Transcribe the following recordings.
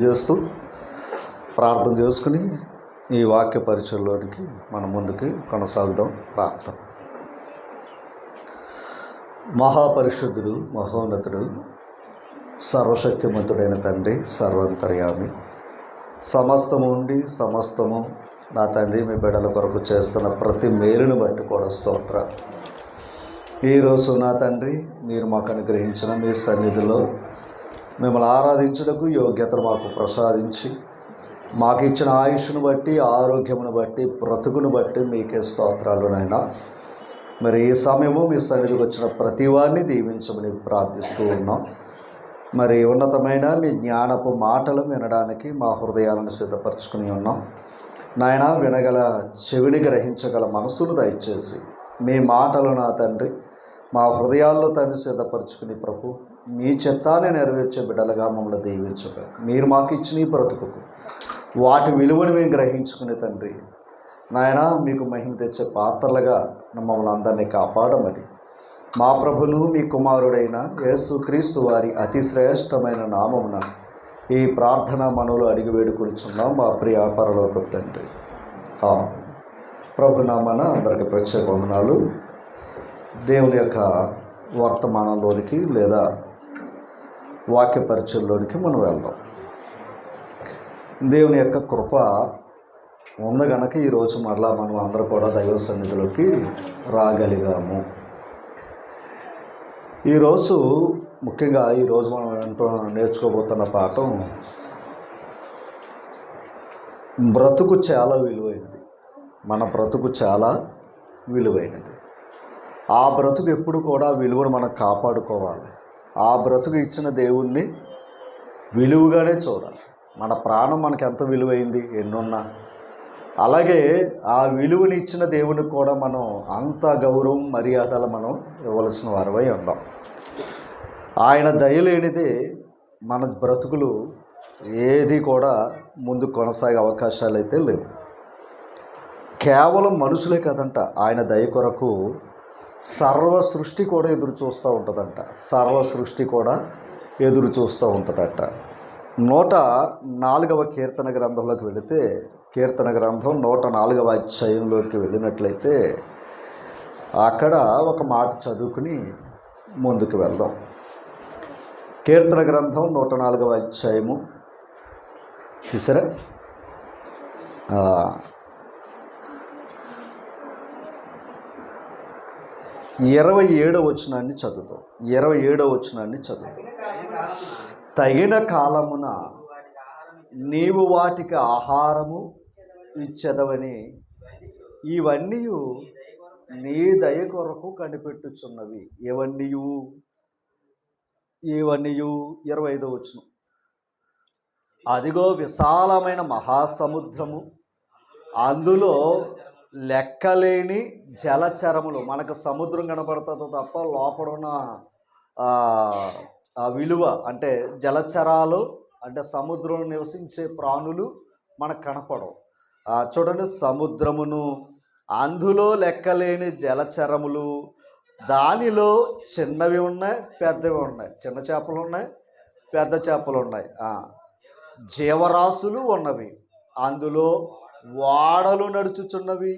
చేస్తూ ప్రార్థన చేసుకుని ఈ వాక్య పరిచయంలోనికి మనం ముందుకు కొనసాగుదాం. ప్రార్థన. మహాపరిశుద్ధుడు, మహోన్నతుడు, సర్వశక్తిమంతుడైన తండ్రి, సర్వంతర్యామి, సమస్తము ఉండి సమస్తము నా తండ్రి మీ బిడ్డల కొరకు చేస్తున్న ప్రతి మేలును బట్టి కూడా స్తోత్ర. ఈరోజు నా తండ్రి మీరు మాకు అనుగ్రహించిన మీ సన్నిధిలో మిమ్మల్ని ఆరాధించుటకు యోగ్యతను మాకు ప్రసాదించి మాకు ఇచ్చిన ఆయుష్ను బట్టి, ఆరోగ్యమును బట్టి, బ్రతుకును బట్టి మీకే స్తోత్రాలు నాయనా. మరి ఈ సమయము మీ సన్నిధికి వచ్చిన ప్రతి వారిని దీవించమని ప్రార్థిస్తూ ఉన్నాం. మరి ఉన్నతమైన మీ జ్ఞానపు మాటలు వినడానికి మా హృదయాలను సిద్ధపరచుకుని ఉన్నాం నాయన. వినగల చెవిని గ్రహించగల మనసును దయచేసి మీ మాటలు నా తండ్రి మా హృదయాల్లో తండ్రి సిద్ధపరచుకుని ప్రభు మీ చిత్తాన్ని నెరవేర్చే బిడ్డలుగా మమ్మల్ని దీవించగా మీరు మాకు ఇచ్చిన ఈ బ్రతుకుకు వాటి విలువను మేము గ్రహించుకునే తండ్రి నాయన మీకు మహిమ తెచ్చే పాత్రలుగా మమ్మల్ని అందరినీ కాపాడమని మా ప్రభును మీ కుమారుడైన యేసుక్రీస్తు వారి అతి శ్రేష్టమైన నామమున ఈ ప్రార్థన మనవులు అడిగి వేడుకొనుచున్నాం మా ప్రియ పరలోకపు తండ్రి. ప్రభునామన అందరికి ప్రత్యేక వందనాలు. దేవుని యొక్క వర్తమానంలోనికి లేదా వాక్య పరిచయంలోనికి మనం వెళ్దాం. దేవుని యొక్క కృప ఉంది గనక ఈరోజు మరలా మనం అందరూ కూడా దైవ సన్నిధిలోకి రాగలిగాము. ఈరోజు ముఖ్యంగా ఈరోజు మనం నేర్చుకోబోతున్న పాఠం బ్రతుకు చాలా విలువైనది. మన బ్రతుకు చాలా విలువైనది. ఆ బ్రతుకు ఎప్పుడు కూడా విలువను మనం కాపాడుకోవాలి. ఆ బ్రతుకు ఇచ్చిన దేవుణ్ణి విలువగానే చూడాలి. మన ప్రాణం మనకు ఎంత విలువైంది ఎన్నున్నా, అలాగే ఆ విలువని ఇచ్చిన దేవునికి కూడా మనం అంత గౌరవం మర్యాదలు మనం ఇవ్వవలసిన వారమై ఉండాం. ఆయన దయలేనిదే మన బ్రతుకులు ఏది కూడా ముందు కొనసాగే అవకాశాలు అయితే లేవు. కేవలం మనుషులే కదంట, ఆయన దయ కొరకు సర్వ సృష్టి కూడా ఎదురు చూస్తూ ఉంటుందంట. సర్వ సృష్టి కూడా ఎదురు చూస్తూ ఉంటుందట. 104వ కీర్తన గ్రంథంలోకి వెళితే, కీర్తన గ్రంథం 104వ అధ్యాయంలోకి వెళ్ళినట్లయితే అక్కడ ఒక మాట చదువుకుని ముందుకు వెళ్దాం. కీర్తన గ్రంథం 104వ అధ్యాయము చూసారా, 27వ వచనాన్ని చదువుతాం. 27వ వచనాన్ని చదువుతాం. తగిన కాలమున నీవు వాటికి ఆహారము ఇచ్చెదవని ఇవన్నీ నీ దయ కొరకు కనిపెట్టుచున్నవి. ఇవన్నీ 25వ వచనం. అదిగో విశాలమైన మహాసముద్రము, అందులో లెక్కలేని జలచరములు. మనకు సముద్రం కనబడుతుందో తప్ప లోపల ఉన్న ఆ విలువ అంటే జలచరాలు అంటే సముద్రంలో నివసించే ప్రాణులు మనకు కనపడవు. చూడండి, సముద్రమును, అందులో లెక్కలేని జలచరములు, దానిలో చిన్నవి ఉన్నాయి, పెద్దవి ఉన్నాయి. చిన్న చేపలు ఉన్నాయి, పెద్ద చేపలు ఉన్నాయి, జీవరాశులు ఉన్నవి. అందులో వాడలు నడుచుచున్నవి,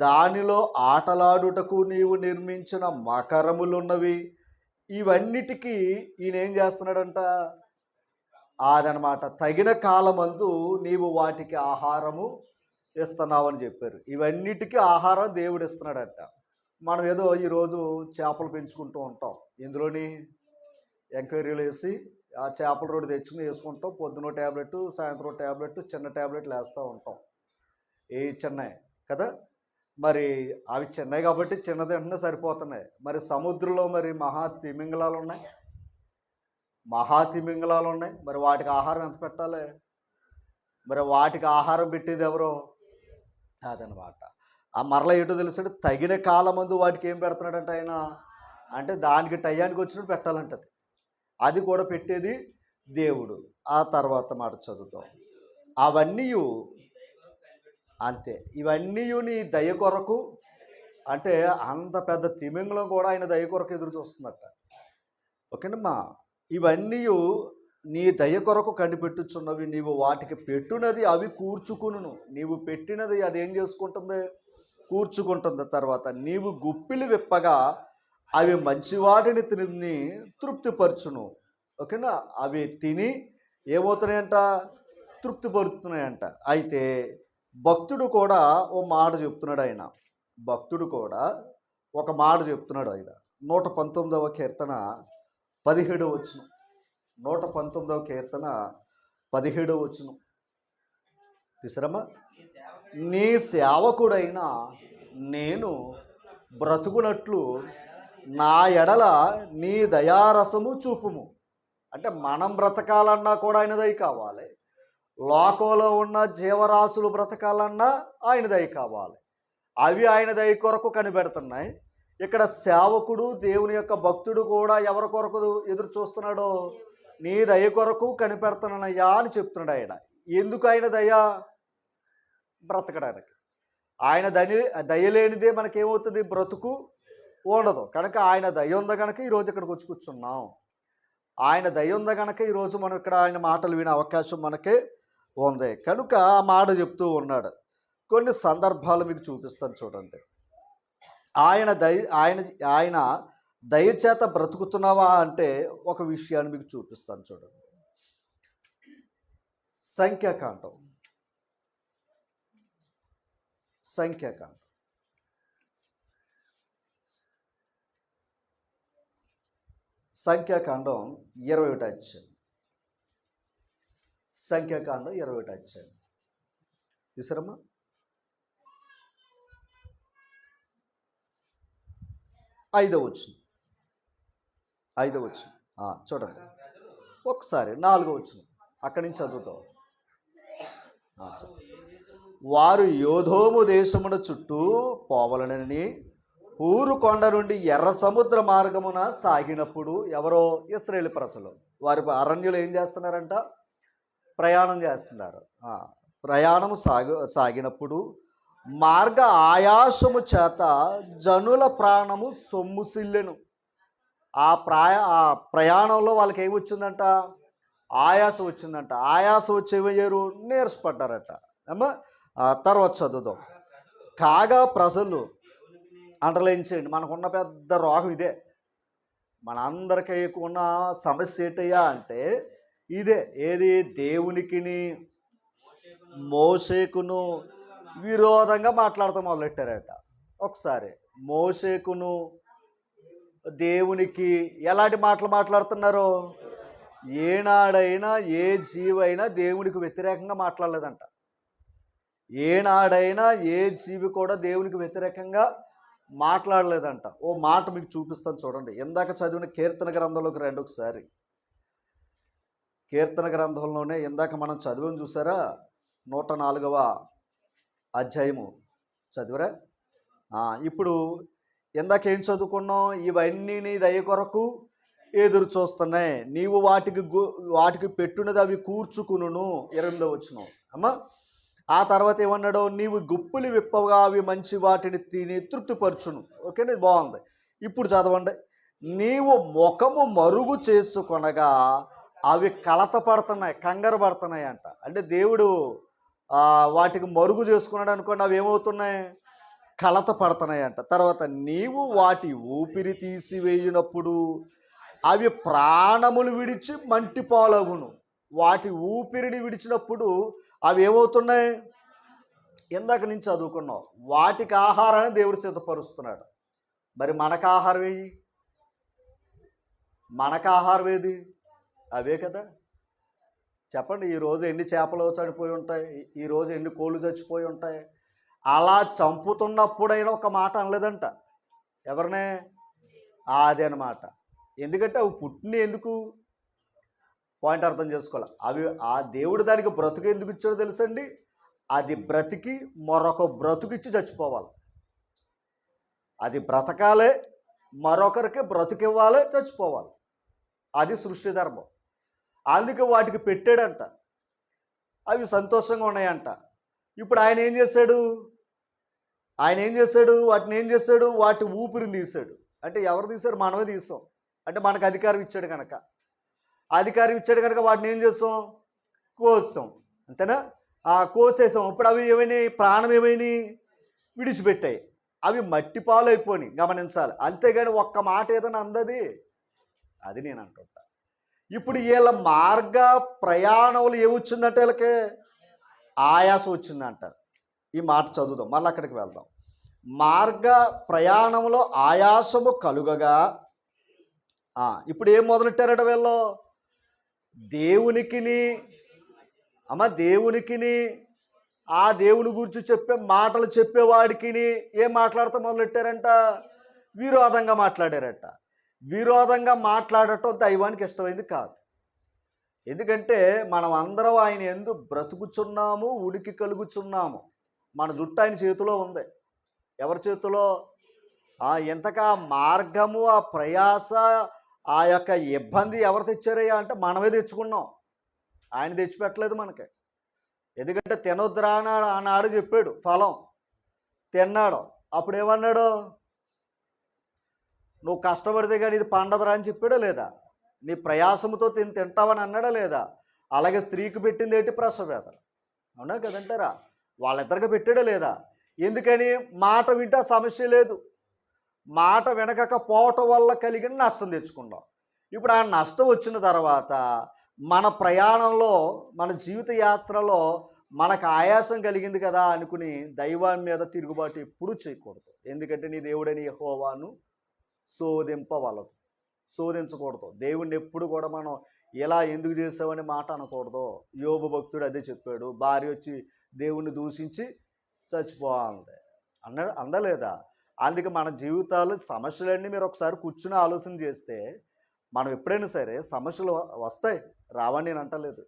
దానిలో ఆటలాడుటకు నీవు నిర్మించిన మకరములున్నవి. ఇవన్నిటికీ ఈయన ఏం చేస్తున్నాడంట? అదనమాట, తగిన కాలమందు నీవు వాటికి ఆహారము ఇస్తున్నావని చెప్పారు. ఇవన్నిటికీ ఆహారం దేవుడు ఇస్తున్నాడంట. మనం ఏదో ఈరోజు చేపలు పెంచుకుంటూ ఉంటాం. ఇందులోని ఎంక్వైరీలు వేసి ఆ చేపల రోడ్డు తెచ్చుకుని వేసుకుంటాం. పొద్దున ట్యాబ్లెట్, సాయంత్రం ట్యాబ్లెట్, చిన్న ట్యాబ్లెట్లు వేస్తూ ఉంటాం. ఏ చిన్నవి కదా, మరి అవి చిన్నవి కాబట్టి చిన్నది వెంటనే సరిపోతున్నాయి. మరి సముద్రంలో మరి మహాతిమింగళాలు ఉన్నాయి. మరి వాటికి ఆహారం ఎంత పెట్టాలి? మరి వాటికి ఆహారం పెట్టేది ఎవరో? అదనమాట. ఆ మరలా ఏంటో తెలుసు, తగిన కాలమందు వాటికి ఏం పెడుతున్నాడంటే ఆయన, అంటే దానికి టయానికి వచ్చినట్టు పెట్టాలంటది. అది కూడా పెట్టేది దేవుడు. ఆ తర్వాత మాట చదువుతాం. అవన్నీ అంతే, ఇవన్నీ నీ దయ కొరకు. అంటే అంత పెద్ద తిమింగలం కూడా ఆయన దయ కొరకు ఎదురు చూస్తుందట. ఓకేనమ్మా. ఇవన్నీ నీ దయ కొరకు కనిపెట్టుచున్నవి, నీవు వాటికి పెట్టునది అవి కూర్చుకును. నీవు పెట్టినది అది ఏం చేసుకుంటుంది? కూర్చుకుంటుంది. తర్వాత నీవు గుప్పిలి విప్పగా అవి మంచి వాటిని తిని తృప్తిపరచును. ఓకేనా? అవి తిని ఏమవుతున్నాయంట? తృప్తిపరుస్తున్నాయంట. అయితే భక్తుడు కూడా ఓ మాట చెప్తున్నాడు. భక్తుడు కూడా ఒక మాట చెప్తున్నాడు. 119వ కీర్తన 17వ వచనం. 119వ కీర్తన 17వ వచనం తీసరమ్మా. నీ సేవకుడైన నేను బ్రతుకునట్లు నా ఎడల నీ దయారసము చూపుము. అంటే మనం బ్రతకాలన్నా కూడా ఆయన దయ కావాలి. లోకంలో ఉన్న జీవరాశులు బ్రతకాలన్నా ఆయన దయ కావాలి. అవి ఆయన దయ కొరకు కనిపెడుతున్నాయి. ఇక్కడ సేవకుడు, దేవుని యొక్క భక్తుడు కూడా ఎవరి కొరకు ఎదురు చూస్తున్నాడో? నీ దయ కొరకు కనిపెడుతున్నానయ్యా అని చెప్తున్నాడు ఆయన. ఎందుకు ఆయన దయ? బ్రతకడానికి. ఆయన దయలేనిదే మనకేమవుతుంది? బ్రతుకు ఉండదు. కనుక ఆయన దయ ఉంది కనుక ఈరోజు ఇక్కడికి వచ్చి కూర్చున్నాం. ఆయన దయ ఉంది కనుక ఈరోజు మనం ఇక్కడ ఆయన మాటలు వినే అవకాశం మనకే ఉంది. కనుక ఆ మాట చెప్తూ ఉన్నాడు. కొన్ని సందర్భాలు మీకు చూపిస్తాను చూడండి. ఆయన దయచేత బ్రతుకుతున్నావా అంటే ఒక విషయాన్ని మీకు చూపిస్తాను చూడండి. సంఖ్యాకాండం 21 అధ్యాయం. సంఖ్యాకాండం 21 అధ్యాయం తీసారమ్మా. 5వ వచనం చూడండి ఒకసారి. 4వ వచనం అక్కడి నుంచి చదువుతాం. వారు యోధోము దేశమున చుట్టూ పోవలనని ఊరు కొండ నుండి ఎర్ర సముద్ర మార్గమున సాగినప్పుడు, ఎవరో ఇశ్రాయేలు ప్రజలు, వారి అరణ్యులు ఏం చేస్తున్నారంట? ప్రయాణం చేస్తున్నారు. ప్రయాణము సాగినప్పుడు మార్గ ఆయాసము చేత జనుల ప్రాణము సొమ్ముసిల్లెను. ఆ ప్రయాణంలో వాళ్ళకి ఏమి వచ్చిందంట? ఆయాసం వచ్చిందంట. ఆయాసం వచ్చేవయ్యారు, నీరసపడ్డారట. అమ్మా తర్వాత చదువుదాం. కాగా ప్రజలు, అండర్లైన్ చేయండి, మనకున్న పెద్ద రోగం ఇదే. మనందరికీ ఉన్న సమస్య ఏంటయ్యా అంటే ఇదే. ఏది? దేవునికిని మోషేకును విరోధంగా మాట్లాడతాం మొదలెట్టారట. ఒకసారి మోషేకును దేవునికి ఎలాంటి మాటలు మాట్లాడుతున్నారో? ఏనాడైనా ఏ జీవైనా దేవునికి వ్యతిరేకంగా మాట్లాడలేదంట. ఏనాడైనా ఏ జీవి కూడా దేవునికి వ్యతిరేకంగా మాట్లాడలేదంట. ఓ మాట మీకు చూపిస్తాను చూడండి. ఇందాక చదివిన కీర్తన గ్రంథంలోకి రండి ఒకసారి. కీర్తన గ్రంథంలోనే ఇందాక మనం చదివాం చూసారా? 104వ అధ్యాయము చదివరా? ఇప్పుడు ఇందాక ఏం చదువుకున్నాం? ఇవన్నీ నీ దయ కొరకు ఎదురు చూస్తున్నాయి, నీవు వాటికి పెట్టునది అవి కూర్చుకును. 28వ వచనం అమ్మా. ఆ తర్వాత ఏమన్నాడు? నీవు గుప్పులు విప్పగా అవి మంచి వాటిని తిని తృప్తిపరచును. ఓకేనా? ఇది బాగుంది. ఇప్పుడు చదవండి. నీవు ముఖము మరుగు చేసుకొనగా అవి కలత పడుతున్నాయి, కంగారు పడుతున్నాయి అంట. అంటే దేవుడు వాటికి మరుగు చేసుకున్నాడు అనుకోండి, అవి ఏమవుతున్నాయి? కలత పడుతున్నాయి అంట. తర్వాత నీవు వాటి ఊపిరి తీసివేయునప్పుడు అవి ప్రాణములు విడిచి మంటిపాలగును. వాటి ఊపిరిని విడిచినప్పుడు అవి ఏమవుతున్నాయి? ఇందాక నుంచి చదువుకున్నాం. వాటికి ఆహారాన్ని దేవుడు సిద్ధపరుస్తున్నాడు. మరి మనకు ఆహారం ఏది? మనకు ఆహారం ఏది? అవే కదా. చెప్పండి. ఈరోజు ఎన్ని చేపలు చనిపోయి ఉంటాయి, ఈరోజు ఎన్ని కోళ్ళు చచ్చిపోయి ఉంటాయి. అలా చంపుతున్నప్పుడైనా ఒక మాట అనలేదంట. ఎవరినే? అది అన్నమాట. ఎందుకంటే అవి పుట్టిన ఎందుకు? పాయింట్ అర్థం చేసుకోవాలి. అవి ఆ దేవుడు దానికి బ్రతుకు ఎందుకు ఇచ్చాడో తెలుసండి? అది బ్రతికి మరొక బ్రతుకిచ్చి చచ్చిపోవాలి. అది బ్రతకాలే, మరొకరికి బ్రతుకివ్వాలి, చచ్చిపోవాలి. అది సృష్టి ధర్మం. అందుకే వాటికి పెట్టాడంట. అవి సంతోషంగా ఉన్నాయంట. ఇప్పుడు ఆయన ఏం చేశాడు? వాటిని ఏం చేశాడు? వాటి ఊపిరిని తీశాడు. అంటే ఎవరు తీశారు? మనమే తీసాం. అంటే మనకు అధికారం ఇచ్చాడు కనుక. అధికారం ఇచ్చాడు కనుక వాటిని ఏం చేస్తాం? కోస్తాం. అంతేనా? కోసేసాం. ఇప్పుడు అవి ఏమైనాయి? ప్రాణం ఏమైనాయి? విడిచిపెట్టాయి. అవి మట్టి పాలు అయిపోయినాయి. గమనించాలి. అంతేగాని ఒక్క మాట ఏదైనా అందది? అది నేను అంటుంటా. ఇప్పుడు వీళ్ళ మార్గ ప్రయాణంలో ఏమొచ్చిందంటే వీళ్ళకి ఆయాసం వచ్చిందంట. ఈ మాట చదువుదాం, మళ్ళీ అక్కడికి వెళ్దాం. మార్గ ప్రయాణంలో ఆయాసము కలుగగా ఇప్పుడు ఏం మొదలెట్టారట వీళ్ళు? దేవునికిని ఆ దేవుని గురించి చెప్పే మాటలు చెప్పేవాడికి ఏం మాట్లాడుతూ మొదలెట్టారంట? విరోధంగా మాట్లాడారట. విరోధంగా మాట్లాడటం దైవానికి ఇష్టమైంది కాదు. ఎందుకంటే మనం అందరం ఆయన యందు బ్రతుకుచున్నాము, ఉనికి కలుగుచున్నాము. మన జుట్టు ఆయన చేతిలో ఉంది. ఎవరి చేతిలో? ఎంతగా మార్గము, ఆ ప్రయాస, ఆ యొక్క ఇబ్బంది ఎవరు తెచ్చారయ్యా అంటే మనమే తెచ్చుకున్నాం. ఆయన తెచ్చిపెట్టలేదు మనకి. ఎందుకంటే తినొద్దురా ఆనాడు చెప్పాడు. ఫలం తిన్నాడు. అప్పుడు ఏమన్నాడు? నువ్వు కష్టపడితే కానీ ఇది పండదురా అని చెప్పాడా లేదా? నీ ప్రయాసముతో తింటావని అన్నాడా లేదా? అలాగే స్త్రీకి పెట్టింది ఏంటి? ప్రసవేదన. అవునా కదంటారా? వాళ్ళిద్దరికి పెట్టాడా లేదా? ఎందుకని? మాట వింటే సమస్య లేదు. మాట వినకపోవటం వల్ల కలిగిన నష్టం తెచ్చుకున్నాం. ఇప్పుడు ఆ నష్టం వచ్చిన తర్వాత మన ప్రయాణంలో, మన జీవిత యాత్రలో మనకు ఆయాసం కలిగింది కదా అనుకుని దైవాన్ని మీద తిరుగుబాటు ఎప్పుడూ చేయకూడదు. ఎందుకంటే నీ దేవుడని యెహోవాను శోధించకూడదు. దేవుణ్ణి ఎప్పుడు కూడా మనం ఇలా ఎందుకు చేసావని మాట అనకూడదు. యోబు భక్తుడు అదే చెప్పాడు. భార్య వచ్చి దేవుణ్ణి దూషించి చచ్చిపోవాలి అందలేదా? అందుకే మన జీవితాలు సమస్యలన్నీ మీరు ఒకసారి కూర్చుని ఆలోచన చేస్తే మనం ఎప్పుడైనా సరే సమస్యలు వస్తాయి, రావని నేను అంటలేదు.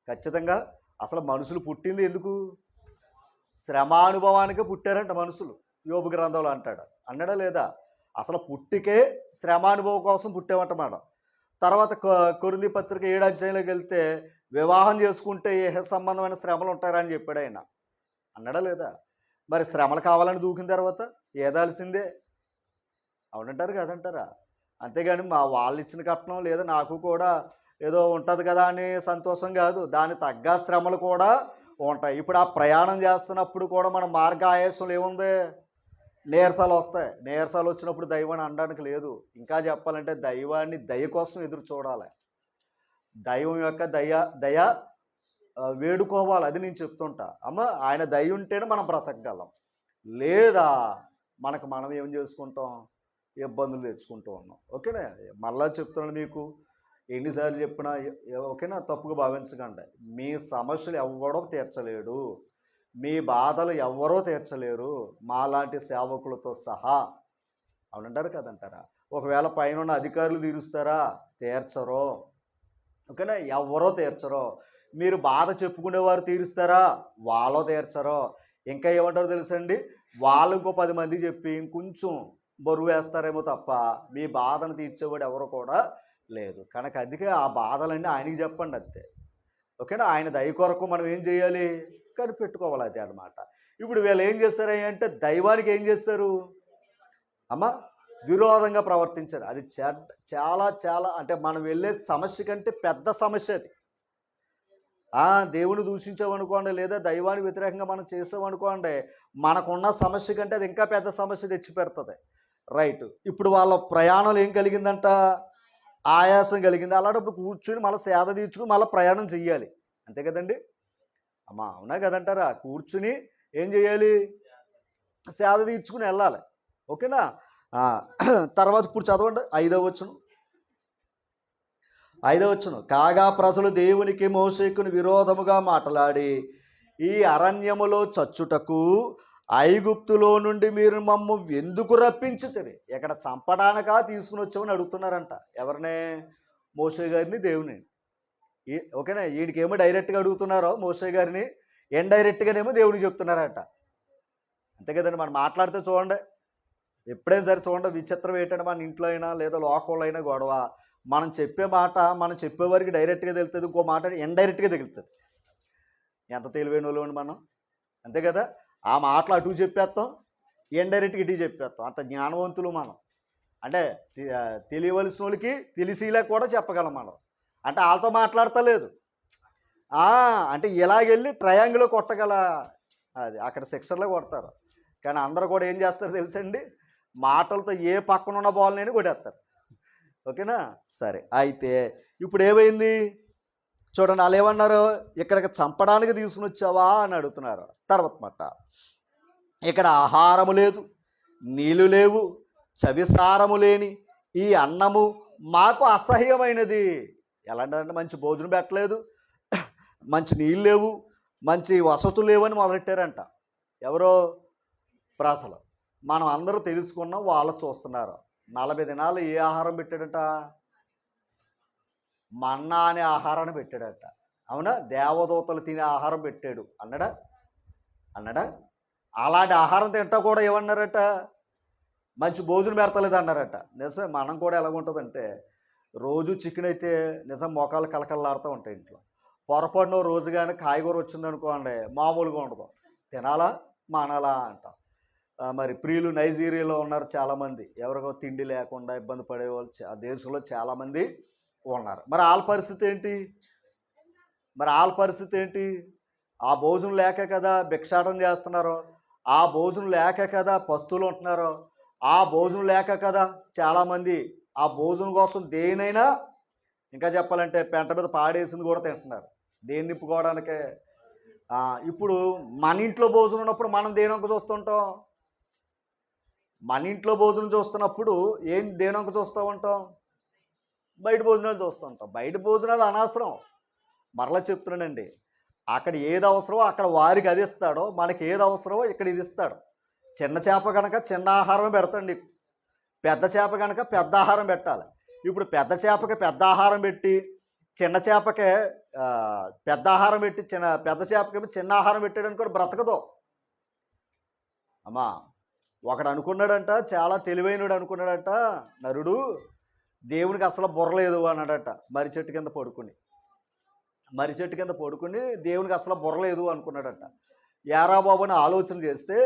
ఖచ్చితంగా అసలు మనుషులు పుట్టింది ఎందుకు? శ్రమానుభవానికే పుట్టారంట మనుషులు. యోబు గ్రంథంలో అన్నాడా లేదా? అసలు పుట్టికే శ్రమానుభవం కోసం పుట్టామంటమాట. తర్వాత కొరింథీ పత్రిక 7వ అధ్యాయంలోకి వెళ్తే వివాహం చేసుకుంటే ఏ సంబంధమైన శ్రమలు ఉంటారని చెప్పాడు ఆయన. అన్నాడా లేదా? మరి శ్రమలు కావాలని దూకిన తర్వాత ఏదాల్సిందే. అవునంటారు కదంటారా? అంతేగాని వాళ్ళు ఇచ్చిన కట్నం లేదా నాకు కూడా ఏదో ఉంటుంది కదా అని సంతోషం కాదు. దాని తగ్గ శ్రమలు కూడా ఉంటాయి. ఇప్పుడు ఆ ప్రయాణం చేస్తున్నప్పుడు కూడా మన మార్గ ఆయాసంలో ఏముంది? నీరసాలు వస్తాయి. నీరసాలు వచ్చినప్పుడు దైవాన్ని అనడానికి లేదు. ఇంకా చెప్పాలంటే దైవాన్ని దయ కోసం ఎదురు చూడాలి. దైవం యొక్క దయ వేడుకోవాలి. అది నేను చెప్తుంటా. ఆయన దయ ఉంటేనే మనం బ్రతకగలం. లేదా మనం ఏం చేసుకుంటాం? ఇబ్బందులు తెచ్చుకుంటూ ఉన్నాం. ఓకేనా? మళ్ళా చెప్తున్నాను మీకు, ఎన్నిసార్లు చెప్పినా ఓకేనా, తప్పుగా భావించకండి. మీ సమస్యలు ఎవ్వడో తీర్చలేడు, మీ బాధలు ఎవ్వరో తీర్చలేరు, మాలాంటి సేవకులతో సహా. అవునంటారు కదంటారా? ఒకవేళ పైన ఉన్న అధికారులు తీరుస్తారా? తీర్చరు. ఓకేనా? ఎవరో తీర్చరు. మీరు బాధ చెప్పుకునేవారు తీరుస్తారా? వాళ్ళో తీర్చరు. ఇంకా ఏమంటారో తెలుసండి? వాళ్ళు ఇంకో 10 మంది చెప్పి ఇంకొంచెం బరువు వేస్తారేమో తప్ప మీ బాధను తీర్చేవాడు ఎవరు కూడా లేదు. కనుక అందుకే ఆ బాధలన్నీ ఆయనకి చెప్పండి అంతే. ఓకేనా? ఆయన దయ కొరకు మనం ఏం చేయాలి? కనిపెట్టుకోవాలి. అది అనమాట. ఇప్పుడు వీళ్ళు ఏం చేస్తారు అంటే దైవానికి ఏం చేస్తారు? విరోధంగా ప్రవర్తించారు. అది చాలా చాలా అంటే మనం వెళ్ళే సమస్య కంటే పెద్ద సమస్య అది. దేవుని దూషించామనుకోండి, లేదా దైవానికి వ్యతిరేకంగా మనం చేసామనుకోండి, మనకున్న సమస్య కంటే అది ఇంకా పెద్ద సమస్య తెచ్చి పెడుతుంది. రైట్. ఇప్పుడు వాళ్ళ ప్రయాణంలో ఏం కలిగిందంట? ఆయాసం కలిగింది. అలాంటప్పుడు కూర్చుని మళ్ళీ సేద తీర్చుకుని మళ్ళీ ప్రయాణం చెయ్యాలి. అంతే కదండి? అవునా కదంటారా? కూర్చుని ఏం చేయాలి? సేద తీర్చుకుని వెళ్ళాలి. ఓకేనా? తర్వాత ఇప్పుడు చదవండి 5వ వచనం. కాగా ప్రజలు దేవునికి మోషేకుని విరోధముగా మాట్లాడి, ఈ అరణ్యములో చచ్చుటకు ఐగుప్తులో నుండి మీరు మమ్ము ఎందుకు రప్పించుతరి? ఇక్కడ చంపడానికా తీసుకుని వచ్చామని అడుగుతున్నారంట. ఎవరినే? మోషే గారిని, దేవుని. ఓకేనా? ఈయనకేమో డైరెక్ట్గా అడుగుతున్నారో మోషే గారిని, ఇండైరెక్ట్గానేమో దేవుడికి చెప్తున్నారట. అంతే కదండి? మనం మాట్లాడితే చూడండి, ఎప్పుడైనా సరే చూడండి, విచిత్రం ఏంటంటే మన ఇంట్లో అయినా లేదా లోకంలో అయినా గొడవ, మనం చెప్పే మాట మనం చెప్పేవారికి డైరెక్ట్గా తెలుస్తుంది, ఇంకో మాట ఇండైరెక్ట్గా తగులుతుంది. ఎంత తెలివైన వాళ్ళు మనం. అంతే కదా? ఆ మాటలు అటు చెప్పేస్తాం, ఇండైరెక్ట్గా ఇటు చెప్పేస్తాం. అంత జ్ఞానవంతులు మనం. అంటే తెలియవలసిన వాళ్ళకి తెలిసిలా కూడా చెప్పగలం మనం. అంటే వాళ్ళతో మాట్లాడతలేదు. అంటే ఇలాగెళ్ళి ట్రయాంగిల్ కొట్టగల అది అక్కడ సిక్సర్లో కొడతారు. కానీ అందరూ కూడా ఏం చేస్తారు తెలుసండి, మాటలతో ఏ పక్కన ఉన్న బాల్ని కొట్టేస్తారు. ఓకేనా? సరే, అయితే ఇప్పుడు ఏమైంది చూడండి, వాళ్ళు ఏమన్నారు, ఇక్కడికి చంపడానికి తీసుకుని వచ్చావా అని అడుగుతున్నారు. తర్వాత మాట, ఇక్కడ ఆహారము లేదు, నీళ్ళు లేవు, చవిసారము లేని ఈ అన్నము మాకు అసహ్యమైనది. ఎలాంటిదంటే మంచి భోజనం పెట్టలేదు, మంచి నీళ్ళు లేవు, మంచి వసతులు లేవని మొదలెట్టారంట. ఎవరో ప్రజలు. మనం అందరూ తెలుసుకున్నాం, వాళ్ళు చూస్తున్నారు. 40 దినాలు ఏ ఆహారం పెట్టాడట? మన్నా అనే ఆహారాన్ని పెట్టాడట. అవునా? దేవదూతలు తినే ఆహారం పెట్టాడు అన్నాడా? అలాంటి ఆహారం తింటా కూడా ఏమన్నారట? మంచి భోజనం పెడతలేదు అన్నారట. నిజమే. మనం కూడా ఎలాగుంటుందంటే, రోజు చికెన్ అయితే నిజం మోకాలు కలకల్లాడుతూ ఉంటాయి ఇంట్లో. పొరపాటున రోజు కానీ కాయగూర వచ్చిందనుకోండి, మామూలుగా ఉండదు. తినాలా మానాలా అంట. మరి ప్రియులు నైజీరియాలో ఉన్నారు చాలామంది, ఎవరికో తిండి లేకుండా ఇబ్బంది పడేవాళ్ళు ఆ దేశంలో చాలామంది ఉన్నారు. మరి వాళ్ళ పరిస్థితి ఏంటి? ఆ భోజనం లేక కదా భిక్షాటం చేస్తున్నారు, ఆ భోజనం లేక కదా పస్తులు ఉంటున్నారు, ఆ భోజనం లేక కదా చాలామంది ఆ భోజనం కోసం దేనైనా, ఇంకా చెప్పాలంటే పెంట మీద పాడేసింది కూడా తింటున్నారు దేన్ని నింపుకోవడానికే. ఇప్పుడు మన ఇంట్లో భోజనం ఉన్నప్పుడు మనం దేనొక చూస్తుంటాం. మన ఇంట్లో భోజనం చూస్తున్నప్పుడు దేనొక చూస్తూ ఉంటాం? బయట భోజనాలు చూస్తూ ఉంటాం. బయట భోజనాలు అనవసరం. మరలా చెప్తున్నానండి, అక్కడ ఏది అవసరమో అక్కడ వారికి అది ఇస్తాడో, మనకి ఏది అవసరమో ఇక్కడ ఇది ఇస్తాడు. చిన్న చేప కనుక చిన్న ఆహారమే పెడతాండి, పెద్ద చేప కనుక పెద్ద ఆహారం పెట్టాలి. ఇప్పుడు పెద్ద చేపకి పెద్ద ఆహారం పెట్టి, చిన్న చేపకే పెద్ద ఆహారం పెట్టి, పెద్ద చేపకేమో చిన్న ఆహారం పెట్టాడు అనుకోండి, బ్రతకదు. అమ్మా, ఒకడు అనుకున్నాడంట, చాలా తెలివైనడు అనుకున్నాడంట, నరుడు దేవునికి అసలు బుర్రలేదు అన్నాడట. మర్రి చెట్టు కింద పడుకుని దేవునికి అసలు బుర్రలేదు అనుకున్నాడట. యారా బాబు అని ఆలోచన చేస్తే,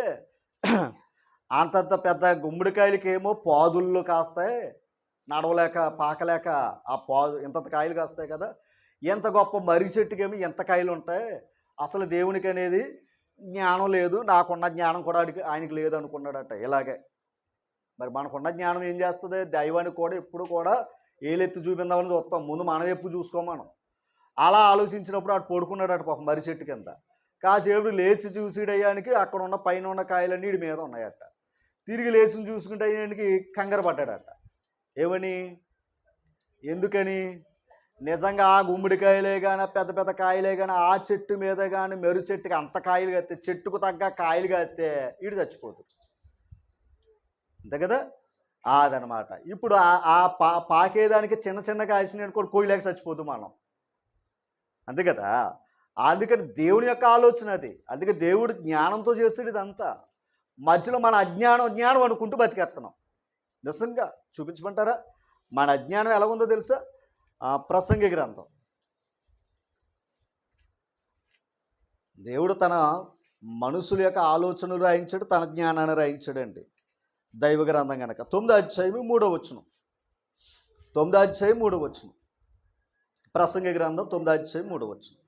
అంతంత పెద్ద గుమ్మడికాయలకేమో పాదుల్లో కాస్తాయి, నడవలేక పాకలేక ఆ పాదు ఇంతంత కాయలు కాస్తాయి కదా, ఎంత గొప్ప మర్రి చెట్టుకేమో ఎంత కాయలు ఉంటాయి. అసలు దేవునికి అనేది జ్ఞానం లేదు, నాకున్న జ్ఞానం కూడా ఆయనకి లేదు అనుకున్నాడట. ఇలాగే మరి మనకున్న జ్ఞానం ఏం చేస్తుంది? దైవానికి కూడా ఎప్పుడు కూడా ఏలెత్తి చూపిందామని చూస్తాం, ముందు మనం ఎప్పుడు చూసుకోమనం. అలా ఆలోచించినప్పుడు అటు పడుకున్నాడట పాపం మర్రి చెట్టు కింద. కాసేపుడు లేచి చూసేటయ్యానికి అక్కడ ఉన్న పైన ఉన్న కాయలన్నీ వీడి మీద ఉన్నాయట. తిరిగి లేచి చూసుకుంటే అయ్యానికి కంగారు పడ్డాడట. ఏమని? ఎందుకని? నిజంగా ఆ గుమ్మడికాయలే కానీ పెద్ద పెద్ద కాయలే కానీ ఆ చెట్టు మీద కానీ మెరు చెట్టుకి అంత కాయలు కాస్తే, చెట్టుకు తగ్గ కాయలు కాస్తే వీడు చచ్చిపోతుంది, అంతే కదా? అదనమాట. ఇప్పుడు పాకేదానికి చిన్న చిన్న కాయసిని అనుకోండి, కోయిలేక చచ్చిపోతుంది మనం, అంతే కదా? అందుకని దేవుని యొక్క ఆలోచన అది. అందుకే దేవుడు జ్ఞానంతో చేసేది ఇదంతా. మధ్యలో మన అజ్ఞానం అనుకుంటూ బతికేస్తున్నాం. నిజంగా చూపించమంటారా? మన అజ్ఞానం ఎలాగుందో తెలుసా? ప్రసంగి గ్రంథం, దేవుడు తన మనుషుల యొక్క ఆలోచనలు రాయించాడు, తన జ్ఞానాన్ని రాయించాడండి. దైవ గ్రంథం కనుక 9వ అధ్యాయం 3వ వచనం, 9వ అధ్యాయం 3వ వచనం, ప్రసంగి గ్రంథం 9వ అధ్యాయం 3వ వచనం.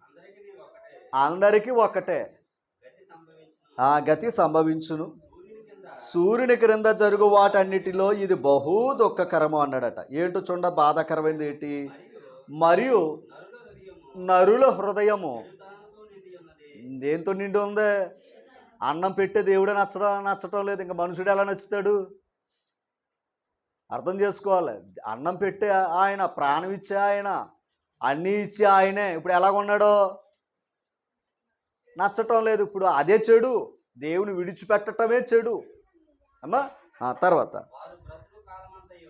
అందరికీ ఒకటే ఆ గతి సంభవించును, సూర్యుని క్రింద జరుగు వాటన్నిటిలో ఇది బహు దుఃఖకరము అన్నాడట. ఏంటో చూడ బాధాకరమైనది ఏంటి? మరియు నరుల హృదయము దేంతో నిండి ఉంది? అన్నం పెట్టే దేవుడే నచ్చటం లేదు, ఇంకా మనుషుడు ఎలా నచ్చుతాడు? అర్థం చేసుకోవాలి. అన్నం పెట్టే ఆయన, ప్రాణం ఇచ్చే ఆయన, అన్నీ ఇచ్చే ఆయనే ఇప్పుడు ఎలాగున్నాడో నచ్చటం లేదు. ఇప్పుడు అదే చెడు, దేవుని విడిచిపెట్టటమే చెడు. అమ్మా, తర్వాత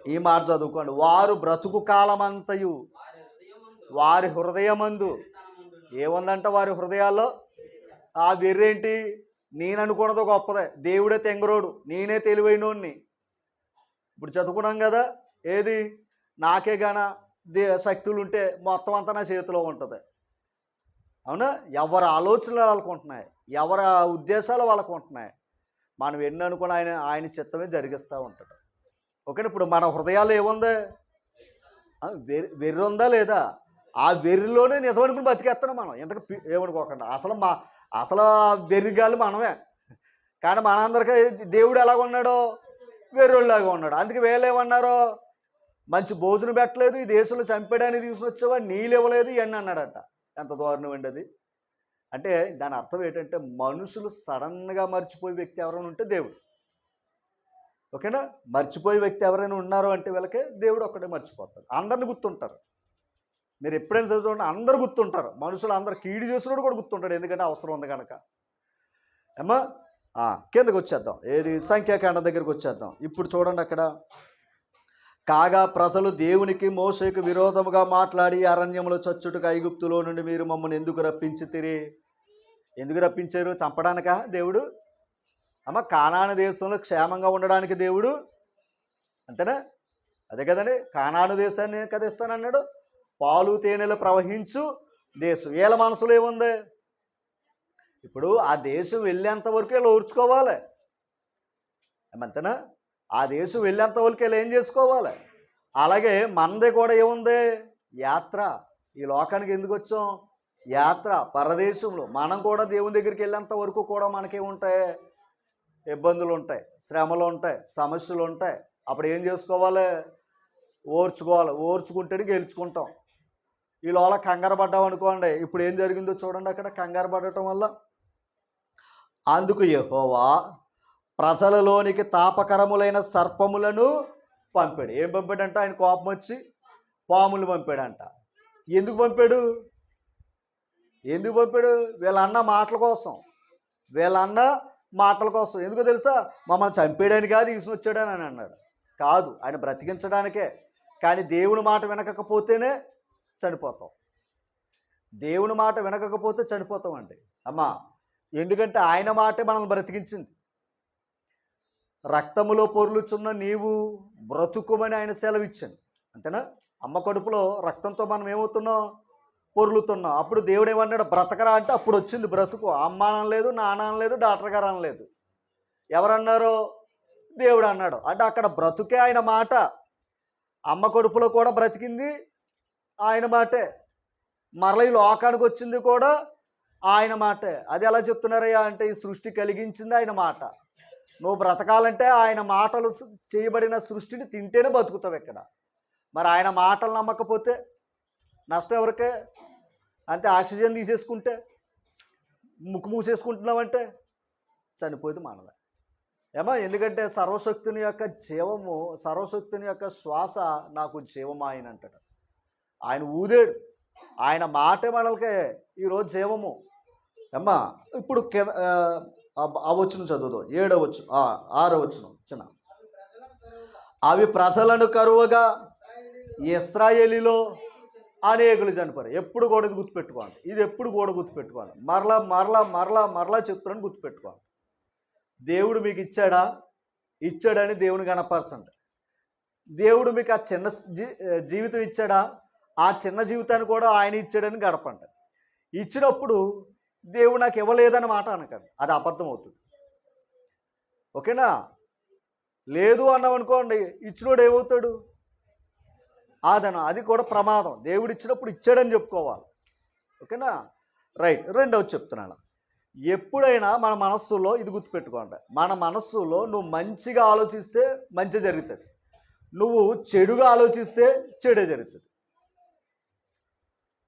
ఈ మాట చదువుకోండి. వారు బ్రతుకు కాలమంతయు వారి హృదయమందు ఏముందంట? వారి హృదయాల్లో ఆ వెర్రేంటి? నేను అనుకున్నది గొప్పదే, దేవుడే తెంగరోడు, నేనే తెలివైనోడిని. ఇప్పుడు చదువుకున్నాం కదా, ఏది నాకే గాన శక్తులు ఉంటే మొత్తం అంతా నా చేతిలో ఉంటుంది. అవునా? ఎవరి ఆలోచనలు వాళ్ళకు ఉంటున్నాయి, ఎవరి ఉద్దేశాలు వాళ్ళకు ఉంటున్నాయి. మనం ఎన్ని అనుకుని ఆయన చిత్తమే జరిగిస్తూ ఉంటాడు. ఓకేనా? ఇప్పుడు మన హృదయాలు ఏముంది? వెర్రి ఉందా లేదా? ఆ వెర్రిలోనే నిజం అనుకుని బతికేస్తున్నాం మనం. ఇంతకు ఏమనుకోకుండా అసలు వెర్రిగాలి మనమే. కానీ మనందరికీ దేవుడు ఎలాగ ఉన్నాడో వెర్రోళ్ళలాగా ఉన్నాడు. అందుకే వీళ్ళు ఏమన్నారో, మంచి భోజనం పెట్టలేదు, ఈ దేశంలో చంపేయడానికి తీసుకొచ్చావా, నీళ్ళు ఇవ్వలేదు, ఇవన్నీ అన్నాడట. ఎంత దారుణం అండి అది. అంటే దాని అర్థం ఏంటంటే, మనుషులు సడన్గా మర్చిపోయే వ్యక్తి ఎవరైనా ఉంటే దేవుడు. ఓకేనా? మర్చిపోయే వ్యక్తి ఎవరైనా ఉన్నారు అంటే వీళ్ళకి దేవుడు ఒక్కడే మర్చిపోతాడు. అందరిని గుర్తుంటారు. మీరు ఎప్పుడైనా చదువుకోండి, అందరూ గుర్తుంటారు. మనుషులు అందరు కీడు చేసినోడు కూడా గుర్తుంటాడు, ఎందుకంటే అవసరం ఉంది కనుక. ఏమ్మా కిందకు వచ్చేద్దాం. ఏది సంఖ్యాకాండం దగ్గరికి వచ్చేద్దాం. ఇప్పుడు చూడండి అక్కడ, కాగా ప్రజలు దేవునికి మోషేకు విరోధముగా మాట్లాడి అరణ్యములో చచ్చుటకు ఐగుప్తులో నుండి మీరు మమ్మల్ని ఎందుకు రప్పించితిరి? ఎందుకు రప్పించారు? చంపడానికా దేవుడు? కానాను దేశంలో క్షేమంగా ఉండడానికి దేవుడు, అంతేనా? అదే కదండి, కానాను దేశాన్ని కదా ఇస్తానన్నాడు. పాలు తేనెలు ప్రవహించు దేశం. వీళ్ళ మనసులో ఏముంది? ఇప్పుడు ఆ దేశం వెళ్ళేంత వరకు వీళ్ళు ఓర్చుకోవాలి, అంతేనా? ఆ దేశం వెళ్ళేంత వరకు వీళ్ళు ఏం చేసుకోవాలి? అలాగే మనది కూడా ఏముంది? యాత్ర. ఈ లోకానికి ఎందుకు వచ్చాం? యాత్ర, పరదేశంలో. మనం కూడా దేవుని దగ్గరికి వెళ్ళేంత వరకు కూడా మనకేముంటాయి? ఇబ్బందులు ఉంటాయి, శ్రమలు ఉంటాయి, సమస్యలు ఉంటాయి. అప్పుడు ఏం చేసుకోవాలి? ఓర్చుకోవాలి. ఓర్చుకుంటేనే గెలుచుకుంటాం. ఈ లోపల కంగారు పడ్డాం అనుకోండి, ఇప్పుడు ఏం జరిగిందో చూడండి అక్కడ. కంగారు పడటం వల్ల అందుకు యెహోవా ప్రజలలోనికి తాపకరములైన సర్పములను పంపాడు. ఏం పంపాడంట? ఆయన కోపం వచ్చి పాములు పంపాడంట. ఎందుకు పంపాడు? వీళ్ళన్న మాటల కోసం. ఎందుకో తెలుసా? మమ్మల్ని చంపేయడానికి కాదు తీసుకొచ్చాడని అని అన్నాడు. కాదు, ఆయన బ్రతికించడానికే. కానీ దేవుని మాట వినకపోతేనే చనిపోతాం. దేవుని మాట వినకపోతే చనిపోతాం అండి అమ్మా. ఎందుకంటే ఆయన మాటే మనల్ని బ్రతికించింది. రక్తములో పొర్లుచున్న నీవు బ్రతుకుమని ఆయన సెలవిచ్చాను, అంతేనా? అమ్మ కడుపులో రక్తంతో మనం ఏమవుతున్నాం? పొర్లుతున్నాం. అప్పుడు దేవుడు ఏమన్నాడు? బ్రతకరా అంటే అప్పుడు వచ్చింది బ్రతుకు. అమ్మ అనలేదు, నాన్న అనలేదు, డాక్టర్ గారు అనలేదు. ఎవరన్నారో? దేవుడు అన్నాడు. అంటే అక్కడ బ్రతుకే ఆయన మాట. అమ్మ కడుపులో కూడా బ్రతికింది ఆయన మాటే. మరల ఈ లోకానికి వచ్చింది కూడా ఆయన మాటే. అది ఎలా చెప్తున్నారయ్యా అంటే, ఈ సృష్టి కలిగించింది ఆయన మాట. నువ్వు బ్రతకాలంటే ఆయన మాటలు చేయబడిన సృష్టిని తింటేనే బతుకుతావు ఇక్కడ. మరి ఆయన మాటలు నమ్మకపోతే నష్టం ఎవరికే? అంతే. ఆక్సిజన్ తీసేసుకుంటే, ముక్కు మూసేసుకుంటున్నామంటే చనిపోయేది మనమే. ఎందుకంటే సర్వశక్తుని యొక్క జీవము, సర్వశక్తుని యొక్క శ్వాస నాకు జీవము ఆయన అంటాడు. ఆయన ఊదేడు. ఆయన మాటే మనలకే ఈరోజు జీవము. ఇప్పుడు ఆ వచనం చదువుదాం. 6వ వచనం చిన్న. అవి ప్రజలను కరువుగా ఇశ్రాయేలీలో అనేకులు చనిపోయారు. ఎప్పుడు కూడా ఇది గుర్తుపెట్టుకోండి. ఇది ఎప్పుడు కూడా గుర్తుపెట్టుకోండి. మరలా చెప్తున్నాను, గుర్తుపెట్టుకోండి. దేవుడు మీకు ఇచ్చాడని దేవుని కనపరచండి. దేవుడు మీకు ఆ చిన్న జీవితం ఇచ్చాడా? ఆ చిన్న జీవితాన్ని కూడా ఆయన ఇచ్చాడని గడపండి. ఇచ్చినప్పుడు దేవుడు నాకు ఇవ్వలేదని మాట అనకండి, అది అబద్ధం అవుతుంది. ఓకేనా? లేదు అన్నాం అనుకోండి, ఇచ్చినోడు ఏమవుతాడు? అది కూడా ప్రమాదం. దేవుడు ఇచ్చినప్పుడు ఇచ్చాడని చెప్పుకోవాలి. ఓకేనా? రైట్. రెండవది చెప్తున్నాను. ఎప్పుడైనా మన మనస్సులో ఇది గుర్తుపెట్టుకోండి. మన మనస్సులో నువ్వు మంచిగా ఆలోచిస్తే మంచి జరుగుతుంది, నువ్వు చెడుగా ఆలోచిస్తే చెడే జరుగుతుంది.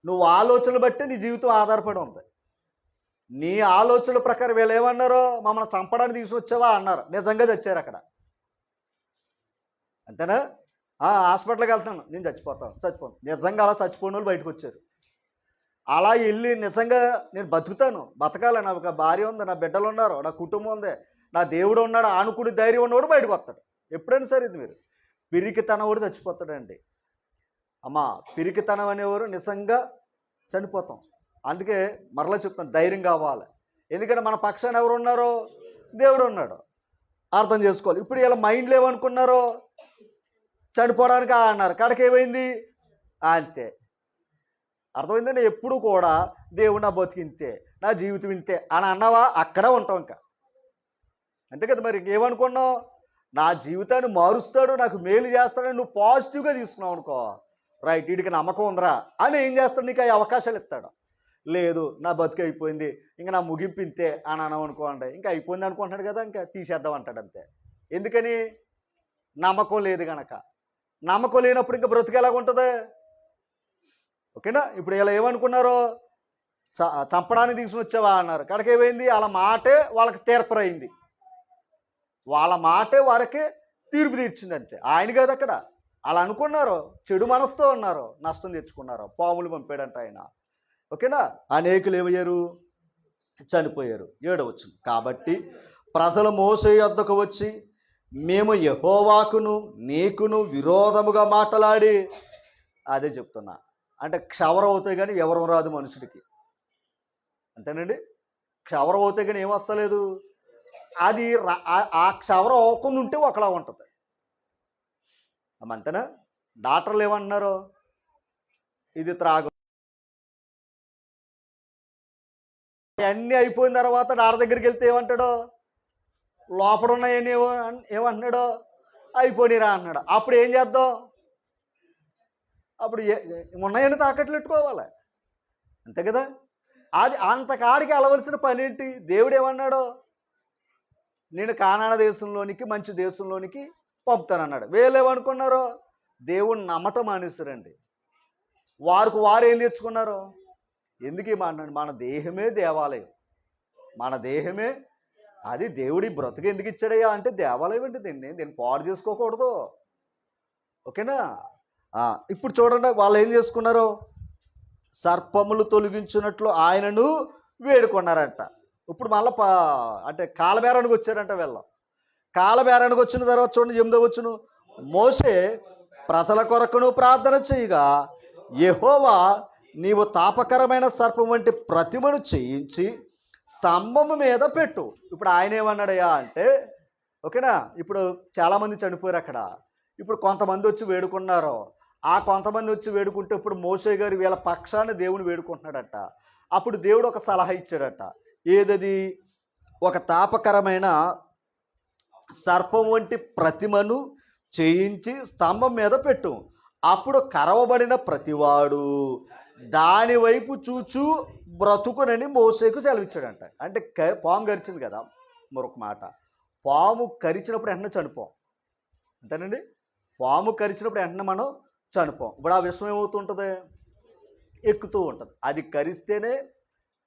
నువ్వు ఆలోచనలు బట్టి నీ జీవితం ఆధారపడి ఉంది. నీ ఆలోచనల ప్రకారం వీళ్ళు ఏమన్నారో, మమ్మల్ని చంపడానికి తీసుకొచ్చావా అన్నారు. నిజంగా చచ్చారు అక్కడ, అంతేనా? హాస్పిటల్కి వెళ్తాను, నేను చచ్చిపోను. నిజంగా అలా చచ్చిపోయిన వాళ్ళు బయటకు వచ్చారు. అలా వెళ్ళి నిజంగా నేను బతకాలి, నా ఒక భార్య ఉంది, నా బిడ్డలు ఉన్నారు, నా కుటుంబం ఉంది, నా దేవుడు ఉన్నాడు, ఆనుకుడి ధైర్యం ఉన్నవాడు బయటకు వస్తాడు. ఎప్పుడైనా సరే ఇది మీరు పిరికితనం కూడా చచ్చిపోతాడండి అమ్మా. పిరికితనం అనేవారు నిజంగా చనిపోతాం. అందుకే మరలా చెప్తాను, ధైర్యం కావాలి. ఎందుకంటే మన పక్షాన ఎవరు ఉన్నారో? దేవుడు ఉన్నాడు. అర్థం చేసుకోవాలి. ఇప్పుడు ఇలా మైండ్లో ఏమనుకున్నారో? చనిపోవడానికి అన్నారు. కడకి ఏమైంది? అంతే. అర్థమైందండి? ఎప్పుడు కూడా దేవుడు నా బతికింతే, నా జీవితం ఇంతే అని అన్నావా, అక్కడే ఉంటాం ఇంకా. అంతే కదా. మరి ఏమనుకున్నావు? నా జీవితాన్ని మారుస్తాడు, నాకు మేలు చేస్తాడని నువ్వు పాజిటివ్గా తీసుకున్నావు అనుకో, రైట్, వీడికి నమ్మకం ఉందిరా అని ఏం చేస్తాడు, నీకు ఆ అవకాశాలు ఇస్తాడు. లేదు నా బతుకు అయిపోయింది, ఇంకా నా ముగింపు ఇంతే అని అనుకోండి, ఇంకా అయిపోయింది అనుకుంటున్నాడు కదా, ఇంకా తీసేద్దాం అంటాడు అంతే. ఎందుకని? నమ్మకం లేదు కనుక. నమ్మకం లేనప్పుడు ఇంకా బ్రతుకు ఎలాగుంటుంది? ఓకేనా? ఇప్పుడు ఇలా ఏమనుకున్నారు, చంపడానికి తీసుకుని వచ్చావా అన్నారు. కనుక ఏమైంది, వాళ్ళ మాటే వాళ్ళకి తీర్పరైంది, వాళ్ళ మాటే వారికి తీర్పు తీర్చింది అంతే. ఆయన కాదు అక్కడ. అలా అనుకున్నారు, చెడు మనసుతో ఉన్నారు, నష్టం తెచ్చుకున్నారు. పాములు పంపాడంట ఆయన. ఓకేనా? అనేకులు ఏమయ్యారు? చనిపోయారు. 7వ వచనం. కాబట్టి ప్రజలు మోషే యొద్దకు వచ్చి, మేము యెహోవాకును నీకును విరోధముగా మాట్లాడి, అదే చెప్తున్నా, అంటే క్షవరం అవుతాయి కానీ ఎవరం రాదు మనుషుడికి, అంతేనండి. క్షవరం అవుతాయి కానీ ఏం వస్తలేదు. అది ఆ క్షవరం అవ్వకుండా ఉంటే ఒకలా ఉంటుంది. అంతేనా? డాక్టర్లు ఏమంటున్నారు, ఇది త్రాగు, అన్నీ అయిపోయిన తర్వాత డాక్టర్ దగ్గరికి వెళ్తే ఏమంటాడు, లోపల ఉన్నాయని ఏమంటున్నాడు, అయిపోయిరా అన్నాడు. అప్పుడు ఏం చేద్దాం? అప్పుడు ఉన్నాయని తాకట్లు పెట్టుకోవాలి, అంతే కదా. అది అంతకాడికి అలవలసిన పని ఏంటి? దేవుడు ఏమన్నాడు, నేను కానాన దేశంలోనికి మంచి దేశంలోనికి పంపుతానన్నాడు. వీళ్ళు ఏమనుకున్నారు, దేవుణ్ణి నమ్మటం మానేశారండి. వారు ఏం తెచ్చుకున్నారు? ఎందుకు ఏమన్నాడు, మన దేహమే దేవాలయం, మన దేహమే అది దేవుడి బ్రతుకు ఎందుకు ఇచ్చాడయ్యా అంటే దేవాలయం అంటే దీన్ని పాడు చేసుకోకూడదు. ఓకేనా? ఇప్పుడు చూడండి, వాళ్ళు ఏం చేసుకున్నారు, సర్పములు తొలగించినట్లు ఆయనను వేడుకున్నారంట. ఇప్పుడు మళ్ళీ అంటే కాలబేరానికి వచ్చారంట వీళ్ళు. కాలబేరానికి వచ్చిన తర్వాత చూడండి 8వ వచనం. మోషే ప్రజల కొరకును ప్రార్థన చేయగా, యెహోవా నీవు తాపకరమైన సర్పం వంటి ప్రతిమను చేయించి స్తంభము మీద పెట్టు. ఇప్పుడు ఆయన ఏమన్నాడయ్యా అంటే, ఓకేనా, ఇప్పుడు చాలామంది చనిపోయారు అక్కడ. ఇప్పుడు కొంతమంది వచ్చి వేడుకున్నారు. ఆ కొంతమంది వచ్చి వేడుకుంటే ఇప్పుడు మోషే గారు వీళ్ళ పక్షాన్ని దేవుని వేడుకుంటున్నాడట. అప్పుడు దేవుడు ఒక సలహా ఇచ్చాడట. ఏదది? ఒక తాపకరమైన సర్పం వంటి ప్రతిమను చేయించి స్తంభం మీద పెట్టు. అప్పుడు కరవబడిన ప్రతివాడు దాని వైపు చూచు బ్రతుకునని మోషేకు సెలవిచ్చాడంట. అంటే పాము కరిచింది కదా, మరొక మాట, పాము కరిచినప్పుడు వెంటనే చనిపోం, అంతేనండి. పాము కరిచినప్పుడు వెంటనే మనం చనిపోం. ఇప్పుడు ఆ విషయం ఏమవుతుంటుంది, ఎక్కుతూ ఉంటుంది. అది కరిస్తేనే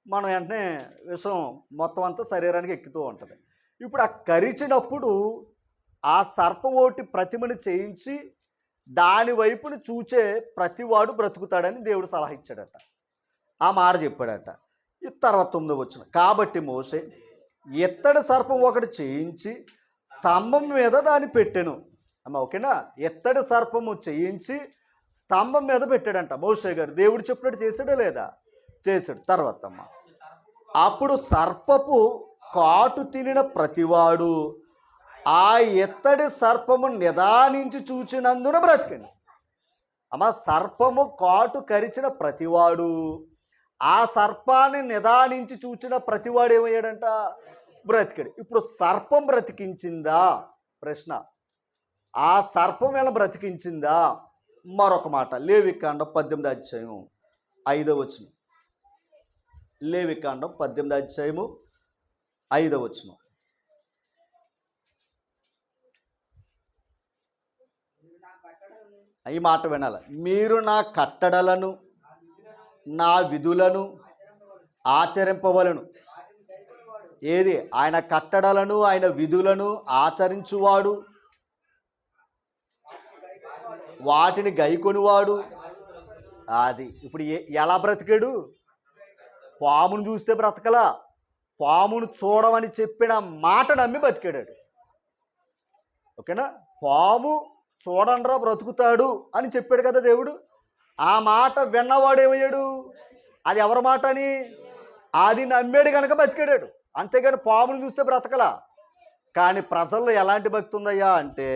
మనం వెంటనే విషం మొత్తం అంతా శరీరానికి ఎక్కుతూ ఉంటుంది. ఇప్పుడు ఆ కరిచినప్పుడు ఆ సర్పమోటి ప్రతిమని చేయించి దాని వైపును చూచే ప్రతివాడు బ్రతుకుతాడని దేవుడు సలహా ఇచ్చాడట. ఆ మాట చెప్పాడట. ఈ తర్వాత 9వ వచనం. కాబట్టి మోషే ఎత్తడి సర్పం ఒకటి చేయించి స్తంభం మీద దాన్ని పెట్టెను. అమ్మ ఓకేనా? ఎత్తడి సర్పము చేయించి స్తంభం మీద పెట్టాడంట మోషే గారు. దేవుడు చెప్పినట్టు చేశాడా లేదా? చేశాడు. తర్వాత అమ్మ, అప్పుడు సర్పపు కాటు తినిన ప్రతివాడు ఆ ఎత్తడి సర్పము నిదానించి చూచినందున బ్రతికండి. అమ్మ, సర్పము కాటు కరిచిన ప్రతివాడు ఆ సర్పాన్ని నిదానించి చూచిన ప్రతివాడు ఏమయ్యాడంట? బ్రతికాడు. ఇప్పుడు సర్పం బ్రతికించిందా? ప్రశ్న. ఆ సర్పం ఎలా బ్రతికించిందా? మరొక మాట, లేవికాండం 18వ అధ్యాయం 5వ వచనం. లేవికాండం 18వ అధ్యాయము 5వ వచనం. ఈ మాట వినాలి. మీరు నా కట్టడలను నా విధులను ఆచరింపవలను. ఏది? ఆయన కట్టడలను ఆయన విధులను ఆచరించువాడు, వాటిని గైకొనివాడు. అది ఇప్పుడు ఎలా బ్రతికాడు? పామును చూస్తే బ్రతకలా, పామును చూడమని చెప్పిన మాట నమ్మి బతికాడు. ఓకేనా? పాము చూడండ్రా బ్రతుకుతాడు అని చెప్పాడు కదా దేవుడు. ఆ మాట విన్నవాడు ఏమయ్యాడు? అది ఎవరి మాట అని? అది నమ్మాడు కనుక బతికాడాడు. అంతేగాని పామును చూస్తే బ్రతకలా. కానీ ప్రజల్లో ఎలాంటి భక్తి ఉందయ్యా అంటే,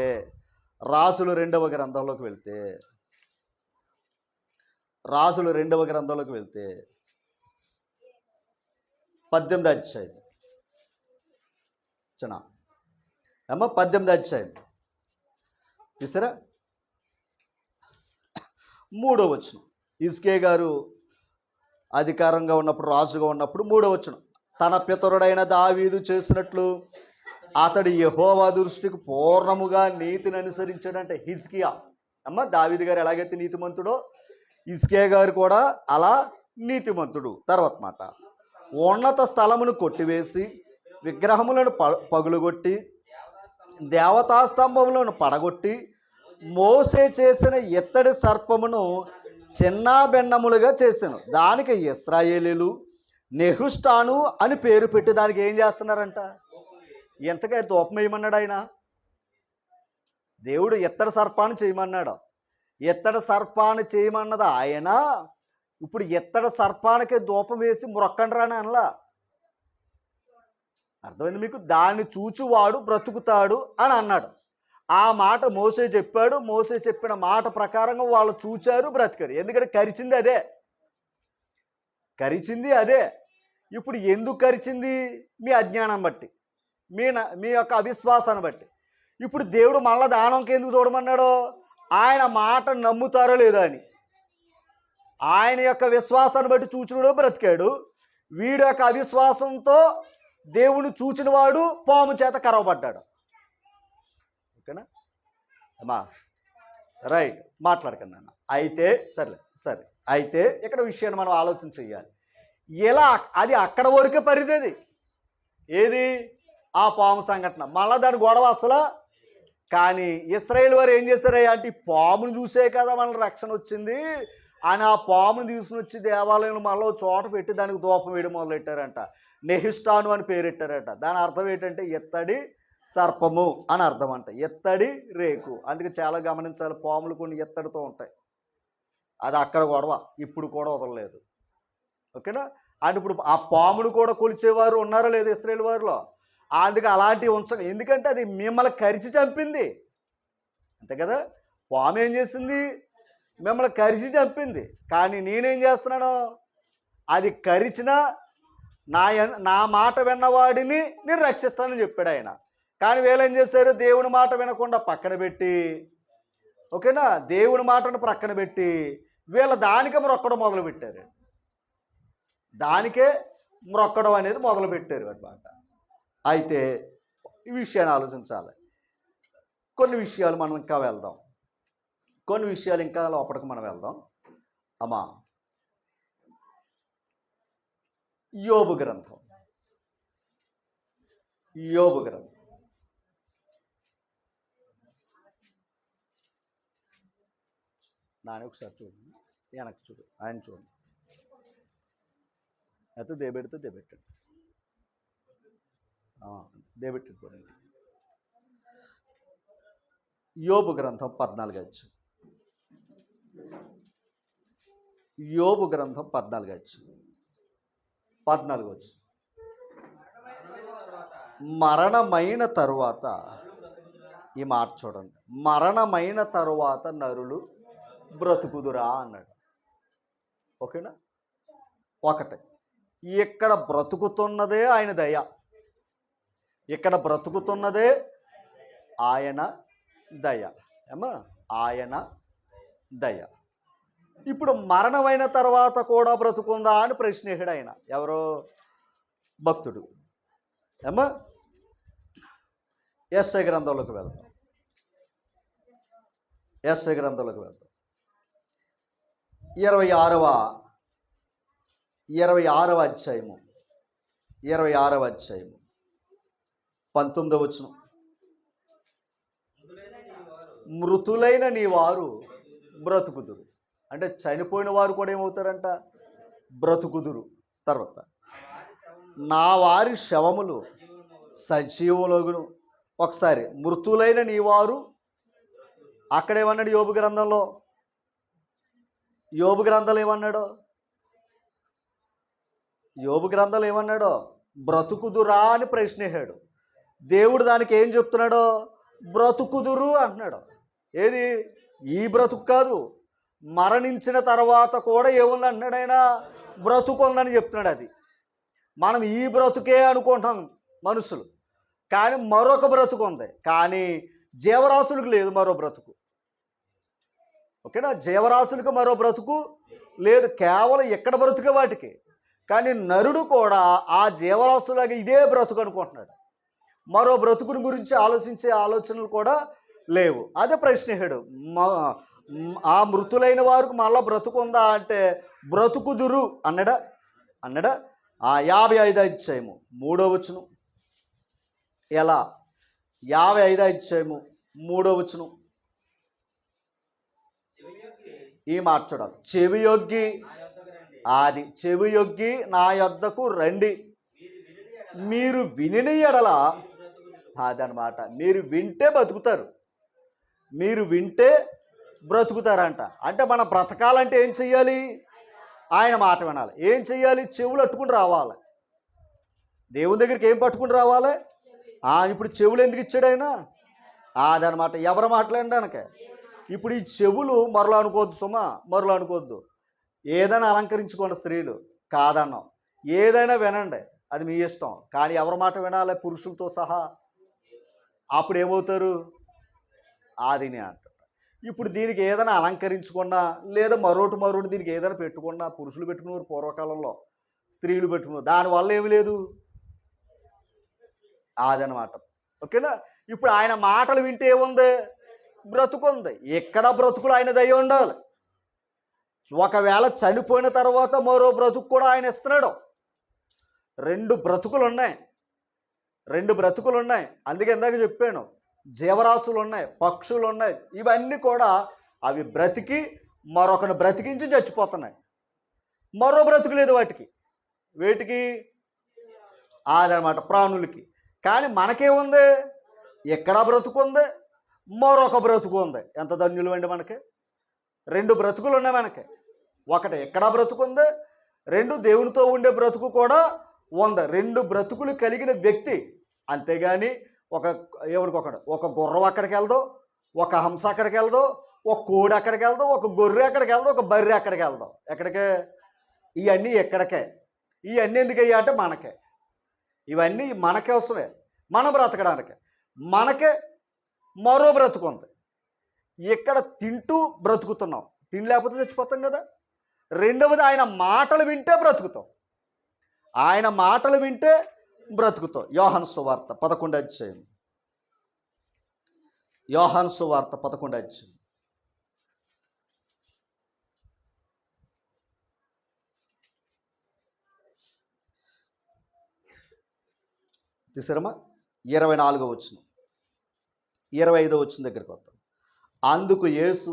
రాసులు 2వ గ్రంథంలోకి వెళ్తే, రాసులు 2వ గ్రంథంలోకి వెళ్తే 18వ అధ్యాయం చిన్న అమ్మ 18వ అధ్యాయం చూసారా? 3వ వచనం. హిజ్కియా గారు అధికారంగా ఉన్నప్పుడు, రాజుగా ఉన్నప్పుడు 3వ వచనం. తన పితరుడైన దావీదు చేసినట్లు అతడు యెహోవా దృష్టికి పూర్ణముగా నీతిని అనుసరించాడంటే హిజ్కియా. దావీదు గారు ఎలాగైతే నీతిమంతుడో హిజ్కియా గారు కూడా అలా నీతిమంతుడు. తర్వాత మాట, ఉన్నత స్థలమును కొట్టివేసి విగ్రహములను పగులుగొట్టి దేవతా స్తంభములను పడగొట్టి మోసే చేసిన ఇత్తడి సర్పమును చిన్నాబెన్నములుగా చేశాను. దానికి ఇశ్రాయేలీలు నెహుష్టాను అని పేరు పెట్టి దానికి ఏం చేస్తున్నారంట? ఎంతగా ధూపం వేయమన్నాడు ఆయన. దేవుడు ఇత్తడి సర్పాన్ని చేయమన్నాడు. ఇత్తడి సర్పాన్ని చేయమన్నది ఆయన. ఇప్పుడు ఇత్తడి సర్పానికి ధూపం వేసి మొక్కండి రాని అనలా. అర్థమైంది మీకు? దాన్ని చూచువాడు బ్రతుకుతాడు అని అన్నాడు. ఆ మాట మోసే చెప్పాడు. మోసే చెప్పిన మాట ప్రకారంగా వాళ్ళు చూచారు, బ్రతికారు. ఎందుకంటే కరిచింది అదే. ఇప్పుడు ఎందుకు కరిచింది? మీ అజ్ఞానం బట్టి, మీ యొక్క అవిశ్వాసాన్ని బట్టి. ఇప్పుడు దేవుడు మళ్ళా దానంకి ఎందుకు చూడమన్నాడో, ఆయన మాట నమ్ముతారో లేదా అని. ఆయన యొక్క విశ్వాసాన్ని బట్టి చూచినవాడు బ్రతికాడు. వీడి యొక్క అవిశ్వాసంతో దేవుని చూచిన వాడు పాము చేత కరవబడ్డాడు. ఓకేనా అమ్మా? రైట్, మాట్లాడకండి నాన్న. అయితే సరే అయితే ఇక్కడ విషయాన్ని మనం ఆలోచన చెయ్యాలి. ఇలా అది అక్కడ వరకే పరిధేది. ఏది? ఆ పాము సంఘటన. మళ్ళా దాని గొడవ అసలు. కానీ ఇశ్రాయేల్ వారు ఏం చేశారయ్యా అంటే, పామును చూసే కదా మన రక్షణ వచ్చింది అని ఆ పామును తీసుకుని వచ్చి దేవాలయంలో మళ్ళీ చోట పెట్టి దానికి ధూపం వేయడం మొదలెట్టారంట. నెహుష్టాను అని పేరెట్టారట. దాని అర్థం ఏంటంటే ఇత్తడి సర్పము అని అర్థం అంట. ఇత్తడి రేకు. అందుకే చాలా గమనించాలి, పాములు కొన్ని ఇత్తడితో ఉంటాయి. అది అక్కడ గొడవ, ఇప్పుడు కూడా వదలలేదు. ఓకేనా? అంటే ఇప్పుడు ఆ పామును కూడా కొలిచేవారు ఉన్నారా లేదా ఇశ్రాయేల్ వారిలో? అందుకే అలాంటివి ఉంచం. ఎందుకంటే అది మిమ్మల్ని కరిచి చంపింది, అంతే కదా? పాము ఏం చేసింది? మిమ్మల్ని కరిచి చంపింది. కానీ నేనేం చేస్తున్నాను? అది కరిచిన నా మాట విన్నవాడిని నేను రక్షిస్తానని చెప్పాడు ఆయన. కానీ వీళ్ళేం చేశారు? దేవుని మాట వినకుండా పక్కన పెట్టి, ఓకేనా, దేవుని మాటను ప్రక్కన పెట్టి వీళ్ళ దానికే మొక్కడం మొదలుపెట్టారు. దానికే మొక్కడం అనేది మొదలుపెట్టారు అన్నమాట. అయితే ఈ విషయాన్ని ఆలోచించాలి. కొన్ని విషయాలు మనం ఇంకా వెళ్దాం. కొన్ని విషయాలు ఇంకా లోపలికి మనం వెళ్దాం. అమ్మా, యోబు గ్రంథం నాని ఒకసారి చూడండి, వెనక్కి చూడు, ఆయన చూడండి. అయితే దేబెట్టండి, దేబెట్టుకోండి. యోబు గ్రంథం 14 అధ్యాయం. యోబు గ్రంథం 14 అధ్యాయం 14 వచ్చి, మరణమైన తరువాత, ఈ మాట చూడండి, మరణమైన తరువాత నరులు బ్రతుకుదురా అన్నాడు. ఓకేనా? ఒకటి, ఇక్కడ బ్రతుకుతున్నదే ఆయన దయ. ఇక్కడ బ్రతుకుతున్నదే ఆయన దయ. ఏమా? ఆయన దయ. ఇప్పుడు మరణమైన తర్వాత కూడా బ్రతుకుందా అని ప్రశ్నేశాడు ఆయన. ఎవరో భక్తుడు. ఏమా? యెషయా గ్రంథంలోకి వెళ్దాం. 26వ అధ్యాయము 19వ వచనం. మృతులైన నీ వారు బ్రతుకుదురు. అంటే చనిపోయిన వారు కూడా ఏమవుతారంట? బ్రతుకుదురు. తర్వాత, నా వారి శవములు సజీవులగును. ఒకసారి మృతులైన నీ వారు, అక్కడేమన్నాడు యోబు గ్రంథంలో? యోబు గ్రంథంలో ఏమన్నాడో? బ్రతుకుదురా అని ప్రశ్నేశాడు. దేవుడు దానికి ఏం చెప్తున్నాడో? బ్రతుకుదురు అంటున్నాడు. ఏది? ఈ బ్రతుకు కాదు, మరణించిన తర్వాత కూడా ఏముంది అంటున్నాడు ఆయన? బ్రతుకుందని చెప్తున్నాడు. అది మనం ఈ బ్రతుకే అనుకుంటాం మనుషులు, కానీ మరొక బ్రతుకు ఉంది. కానీ జీవరాశులకు లేదు మరో బ్రతుకు. ఓకేనా? జీవరాశులకు మరో బ్రతుకు లేదు, కేవలం ఎక్కడ బ్రతుకే వాటికి. కానీ నరుడు కూడా ఆ జీవరాశులాగా ఇదే బ్రతుకు అనుకుంటున్నాడు. మరో బ్రతుకుని గురించి ఆలోచించే ఆలోచనలు కూడా లేవు. అదే ప్రశ్నించాడు, ఆ మృతులైన వారికి మళ్ళా బ్రతుకుందా అంటే బ్రతుకుదురు అన్నడా. 55 అధ్యాయము 3వ వచనం. ఎలా? 55 అధ్యాయము 3వ వచనం. ఈ మాట చూడాలి. చెవియొగ్గి, అది చెవియొగ్గి నా యొద్దకు రండి, మీరు విని ఎడల, అదనమాట, మీరు వింటే బతుకుతారు, మీరు వింటే బ్రతుకుతారంట. అంటే మనం బ్రతకాలంటే ఏం చెయ్యాలి? ఆయన మాట వినాలి. ఏం చెయ్యాలి? చెవులు అట్టుకుని రావాలి. దేవుని దగ్గరికి ఏం పట్టుకుని రావాలి? ఇప్పుడు చెవులు ఎందుకు ఇచ్చాడు ఆయన? అదనమాట. ఎవరు మాట్లాడడానికి? ఇప్పుడు ఈ చెవులు మరలా అనుకోవద్దు సుమా, మరలా అనుకోవద్దు. ఏదైనా అలంకరించుకోండి స్త్రీలు, కాదన్నాం. ఏదైనా వినండి, అది మీ ఇష్టం. కానీ ఎవరి మాట వినాలి? పురుషులతో సహా. అప్పుడు ఏమవుతారు? ఆదిని అంటారు. ఇప్పుడు దీనికి ఏదైనా అలంకరించుకున్నా, లేదా మరోటి దీనికి ఏదైనా పెట్టుకున్నా, పురుషులు పెట్టుకున్నారు పూర్వకాలంలో, స్త్రీలు పెట్టుకున్నారు, దానివల్ల ఏమి లేదు. అదనమాట. ఓకేనా? ఇప్పుడు ఆయన మాటలు వింటే ఏముంది? బ్రతుకుంది. ఎక్కడ బ్రతుకులు ఆయన దయ ఉండాలి. ఒకవేళ చనిపోయిన తర్వాత మరో బ్రతుకు కూడా ఆయన ఇస్తున్నాడు. 2 బ్రతుకులు ఉన్నాయి, 2 బ్రతుకులు ఉన్నాయి. అందుకే ఇందాక చెప్పాను, జీవరాశులు ఉన్నాయి, పక్షులు ఉన్నాయి. ఇవన్నీ కూడా అవి బ్రతికి మరొకను బ్రతికించి చచ్చిపోతున్నాయి. మరో బ్రతుకు లేదు వాటికి. వేటికి? అదనమాట, ప్రాణులకి. కానీ మనకేముంది? ఎక్కడ బ్రతుకుంది? మరొక బ్రతుకు ఉంది. ఎంత ధన్యులు అండి మనకి. 2 బ్రతుకులు ఉన్నాయి మనకి. ఒకటి ఎక్కడ బ్రతుకుంది, 2 దేవునితో ఉండే బ్రతుకు కూడా ఉంది. 2 బ్రతుకులు కలిగిన వ్యక్తి. అంతేగాని ఒక గుర్రం అక్కడికి వెళ్దో, ఒక హంస అక్కడికి వెళ్దో, ఒక కోడి అక్కడికి వెళ్దో, ఒక గొర్రె అక్కడికి వెళ్దో, ఒక బర్రె అక్కడికి వెళ్దో. ఎక్కడికే? ఇవన్నీ ఎక్కడికే? ఇవన్నీ ఎందుకు అయ్యా అంటే మనకే. ఇవన్నీ మనకోసమే, మనం బ్రతకడానికి. మనకే మరో బ్రతుకుంది. ఇక్కడ తింటూ బ్రతుకుతున్నాం, తిండి లేకపోతే చచ్చిపోతాం కదా. రెండవది, ఆయన మాటలు వింటే బ్రతుకుతాం. ఆయన మాటలు వింటే బ్రతుకుతాం. యోహాను సువార్త 11వ అధ్యాయం. యోహాను సువార్త 11వ అధ్యాయం. తీసారమ్మా? 24వ వచనం, 25వ వచనం దగ్గరికి వస్తాం. అందుకు యేసు,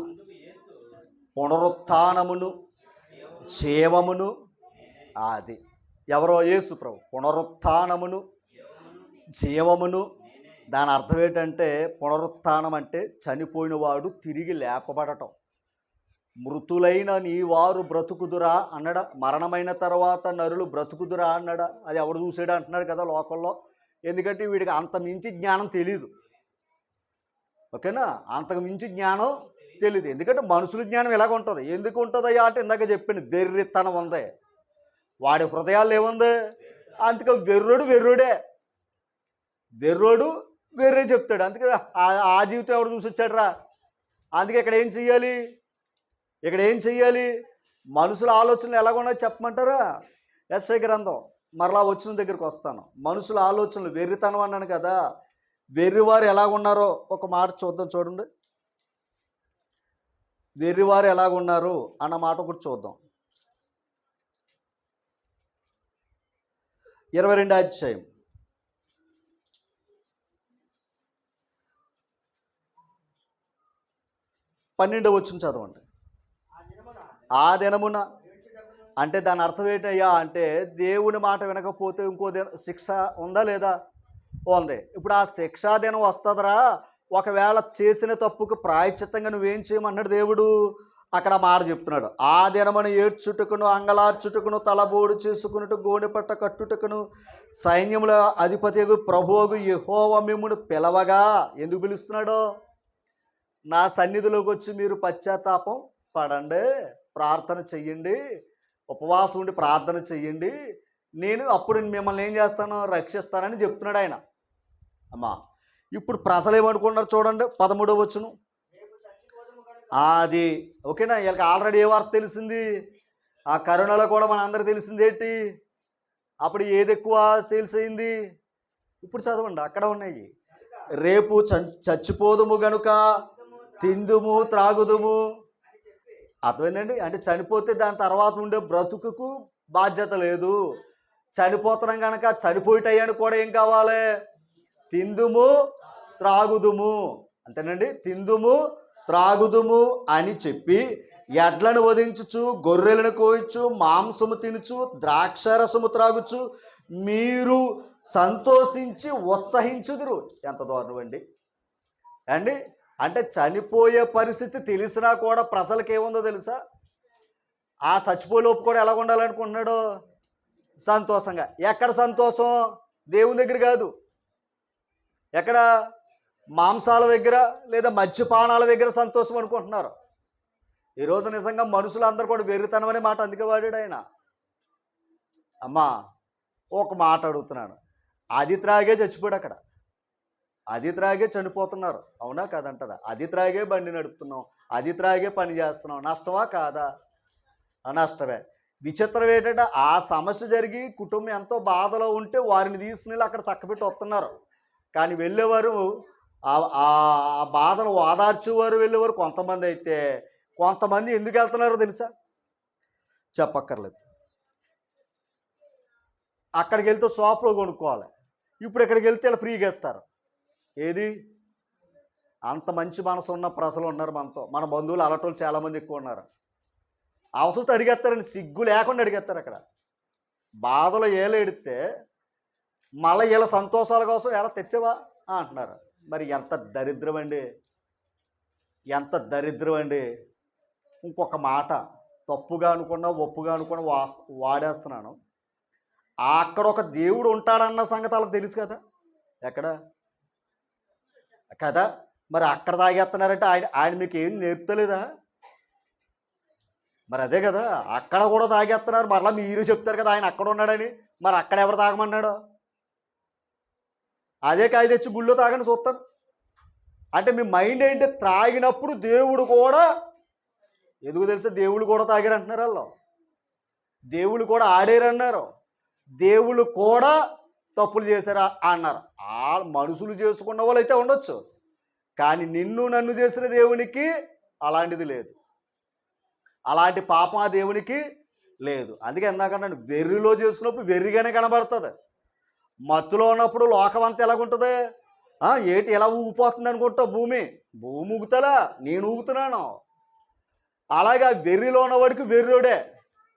పునరుత్థానమును జీవమును, అది ఎవరో? యేసు ప్రభు. పునరుత్థానమును జీవమును, దాని అర్థం ఏంటంటే, పునరుత్థానం అంటే చనిపోయిన వాడు తిరిగి లేపబడటం. మృతులైన నీ వారు బ్రతుకుదురా అన్నాడా? మరణమైన తర్వాత నరులు బ్రతుకుదురా అన్నాడా? అది ఎవడు చూసాడు అంటున్నాడు కదా లోకంలో. ఎందుకంటే వీడికి అంత మించి జ్ఞానం తెలీదు. ఓకేనా? అంతకు మించి జ్ఞానం తెలియదు. ఎందుకంటే మనుషుల జ్ఞానం ఎలాగ ఉంటుంది? ఎందుకు ఉంటుందయ్యా అంటే ఇందాక చెప్పాను, వెర్రితనం ఉంది వాడి హృదయాల్లో. ఏముంది? అందుకే వెర్రోడు వెర్రే చెప్తాడు. అందుకే ఆ జీవితం ఎవడు చూసి వచ్చాడు రా. అందుకే ఇక్కడ ఏం చెయ్యాలి? మనుషుల ఆలోచనలు ఎలాగున్నాయో చెప్పమంటారా? యెషయా గ్రంథం మరలా వచ్చిన దగ్గరికి వస్తాను. మనుషుల ఆలోచనలు వెర్రితనం అన్నాను కదా. వెర్రివారు ఎలాగున్నారో ఒక మాట చూద్దాం. చూడండి, వెర్రివారు ఎలాగున్నారు అన్న మాట కూడా చూద్దాం. 22వ అధ్యాయం 12వ వచనం చదవండి. ఆ దినమున అంటే దాని అర్థం ఏంటయ్యా అంటే, దేవుని మాట వినకపోతే ఇంకో శిక్ష ఉందా లేదా? ఉంది. ఇప్పుడు ఆ శిక్షా దినం వస్తుందిరా. ఒకవేళ చేసిన తప్పుకు ప్రాయశ్చిత్తంగా నువ్వేం చేయమన్నాడు దేవుడు? అక్కడ మాట చెప్తున్నాడు. ఆ దినమున ఏడ్చుటకును, అంగలార్చుటకును, తలబోడు చేసుకున్నట్టు, గోనెపట్ట కట్టుటకును, సైన్యముల అధిపతి ప్రభువుగు యెహోవా మిమ్మును పిలవగా. ఎందుకు పిలుస్తున్నాడు? నా సన్నిధిలోకి వచ్చి మీరు పశ్చాత్తాపం పడండి, ప్రార్థన చెయ్యండి, ఉపవాసం ఉండి ప్రార్థన చెయ్యండి, నేను అప్పుడు మిమ్మల్ని ఏం చేస్తాను? రక్షిస్తానని చెప్తున్నాడు ఆయన. అమ్మా, ఇప్పుడు ప్రజలు ఏమనుకున్నారు చూడండి. 13వ వచనం. అది ఓకేనా. వీళ్ళకి ఆల్రెడీ ఏ వార్త తెలిసింది? ఆ కరోనాలో కూడా మన అందరికి తెలిసింది ఏంటి? అప్పుడు ఏది ఎక్కువ సేల్స్ అయింది? ఇప్పుడు చదవండి, అక్కడ ఉన్నాయి. రేపు చచ్చిపోదుము గనుక తిందుము త్రాగుదుము. అర్థమైందండి? అంటే చనిపోతే దాని తర్వాత ఉండే బ్రతుకుకు బాధ్యత లేదు. చనిపోతున్నాం కనుక చనిపోయేటయ్యానికి కూడా ఏం కావాలి? తిందుము త్రాగుదుము. అంతేనండి. తిందుము త్రాగుదుము అని చెప్పి ఎడ్లను వధించుచు గొర్రెలను కోయచ్చు మాంసము తినుచు ద్రాక్షరసము త్రాగుచు మీరు సంతోషించి ఉత్సహించుదురు. ఎంత దారుణం అండి అండి. అంటే చనిపోయే పరిస్థితి తెలిసినా కూడా ప్రజలకు ఏముందో తెలుసా? ఆ చచ్చిపోయేలోపు కూడా ఎలా ఉండాలనుకుంటున్నాడు? సంతోషంగా. ఎక్కడ సంతోషం? దేవుని దగ్గర కాదు. ఎక్కడ? మాంసాల దగ్గర లేదా మద్యపానాల దగ్గర సంతోషం అనుకుంటున్నారు. ఈరోజు నిజంగా మనుషులందరూ కూడా వెర్రితనమనే మాట అందుకే వాడాడు ఆయన. అమ్మా ఒక మాట అడుగుతున్నాను, అది త్రాగే చచ్చిపోయాడు అక్కడ. అది త్రాగే చనిపోతున్నారు, అవునా కాదంటారా? అది త్రాగే బండి నడుపుతున్నాం, అది త్రాగే పని చేస్తున్నాం. నష్టమా కాదా? నష్టమే. విచిత్రం ఏంటంటే ఆ సమస్య జరిగి కుటుంబం ఎంతో బాధలో ఉంటే వారిని తీసుకుని అక్కడ చక్కబెట్టి వస్తున్నారు. కానీ వెళ్ళేవారు ఆ బాధను ఓదార్చేవారు వెళ్ళేవారు కొంతమంది. అయితే కొంతమంది ఎందుకు వెళ్తున్నారో తెలుసా? చెప్పక్కర్లేదు. అక్కడికి వెళ్తే షాప్లో కొనుక్కోవాలి. ఇప్పుడు ఇక్కడికి వెళ్తే ఇలా ఫ్రీగా ఇస్తారు. ఏది? అంత మంచి మనసు ఉన్న ప్రజలు ఉన్నారు మనతో. మన బంధువులు అలటోళ్ళు చాలామంది ఎక్కువ ఉన్నారు. అవసరం అడిగేస్తారండి, సిగ్గు లేకుండా అడిగేస్తారు. అక్కడ బాధలో ఏలేడితే మళ్ళీ ఇలా సంతోషాల కోసం ఎలా తెచ్చావా అంటున్నారు. మరి ఎంత దరిద్రం అండి, ఎంత దరిద్రం అండి. ఇంకొక మాట తప్పుగా అనుకున్నా ఒప్పుగా అనుకున్నా వాడేస్తున్నాను. అక్కడ ఒక దేవుడు ఉంటాడన్న సంగతి వాళ్ళకి తెలుసు కదా. ఎక్కడ కదా? మరి అక్కడ తాగేస్తున్నారంటే ఆయన మీకు ఏం నేర్పుతలేదా? మరి అదే కదా, అక్కడ కూడా తాగేస్తున్నారు. మరలా మీరు చెప్తారు కదా ఆయన అక్కడ ఉన్నాడని. మరి అక్కడ ఎవరు తాగమన్నాడు? అదే కాయ తెచ్చి గుళ్ళో తాగండి చూస్తాను. అంటే మీ మైండ్ ఏంటి? త్రాగినప్పుడు దేవుడు కూడా ఎందుకు తెలుసా? దేవుళ్ళు కూడా తాగారంటున్నారు వాళ్ళు. దేవుళ్ళు కూడా ఆడారన్నారు. దేవుళ్ళు కూడా తప్పులు చేశారా అన్నారు. ఆ మనుషులు చేసుకున్న వాళ్ళు అయితే ఉండొచ్చు, కానీ నిన్ను నన్ను చేసిన దేవునికి అలాంటిది లేదు. అలాంటి పాపం ఆ దేవునికి లేదు. అందుకే ఎందాకన్నాను, వెర్రిలో చేసుకున్నప్పుడు వెర్రిగానే కనబడుతుంది. మత్తులో ఉన్నప్పుడు లోకం అంతా ఎలాగుంటుంది? ఏటి ఎలా ఊగిపోతుంది అనుకుంటావు? భూమి ఊగుతలా, నేను ఊగుతున్నాను. అలాగా వెర్రిలో ఉన్నవాడికి వెర్రోడే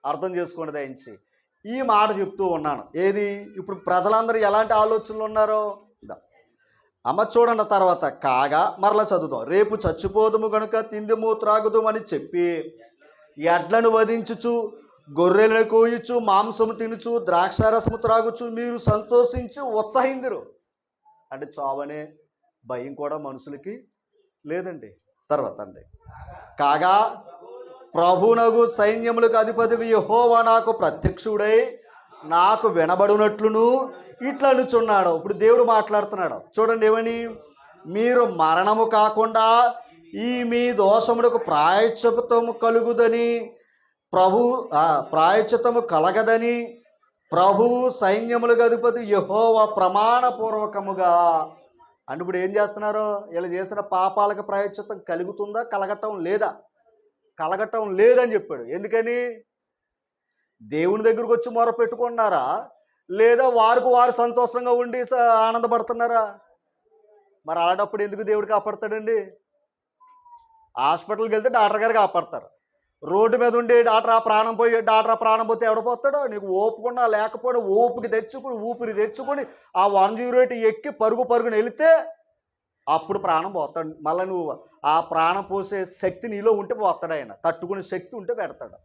అర్థం చేసుకోండి దయించి. ఈ మాట చెప్తూ ఉన్నాను. ఏది? ఇప్పుడు ప్రజలందరూ ఎలాంటి ఆలోచనలు ఉన్నారో అమ్మ చూడండి. తర్వాత కాగా మరలా చదువుదాం. రేపు చచ్చిపోదుము గనుక తిందుము త్రాగుదుము అని చెప్పి ఎడ్లను వధించుచు గొర్రెలను కోయుచు మాంసము తినుచు ద్రాక్షారసము త్రాగుచు మీరు సంతోషించి ఉత్సహిందురు. అంటే చావనే భయం కూడా మనుషులకి లేదండి. తర్వాత అండి, కాగా ప్రభునగు సైన్యములకు అధిపతికి యెహోవా నాకు ప్రత్యక్షుడై నాకు వినబడునట్లును ఇట్లా అనుచున్నాడు. ఇప్పుడు దేవుడు మాట్లాడుతున్నాడు. చూడండి ఏమని? మీరు మరణము కాకుండా ఈ మీ దోషములకు ప్రాయశ్చిత్తము కలుగుదని ప్రాయశ్చిత్తము కలగదని ప్రభువు సైన్యములకు అధిపతి యెహోవా ప్రమాణపూర్వకముగా. అంటే ఇప్పుడు ఏం చేస్తున్నారు? వీళ్ళు చేసిన పాపాలకు ప్రాయశ్చిత్తం కలుగుతుందా? కలగటం లేదా? కలగటం లేదని చెప్పాడు. ఎందుకని? దేవుని దగ్గరకు వచ్చి మొర పెట్టుకున్నారా, లేదా వారు సంతోషంగా ఉండి ఆనందపడుతున్నారా? మరి అలాంటప్పుడు ఎందుకు దేవుడు కాపాడతాడండి? హాస్పిటల్కి వెళ్తే డాక్టర్ గారు కాపాడతారు. రోడ్డు మీద ఉండి డాక్టర్ ఆ ప్రాణం పోతే ఎవడపోతాడో? నీకు ఓపుకున్నా లేకపోతే ఊపిరి తెచ్చుకొని ఆ 108 ఎక్కి పరుగున వెళితే అప్పుడు ప్రాణం పోతాడు. మళ్ళీ నువ్వు ఆ ప్రాణం పోసే శక్తి నీలో ఉంటే పోతాడు ఆయన. తట్టుకునే శక్తి ఉంటే పెడతాడు.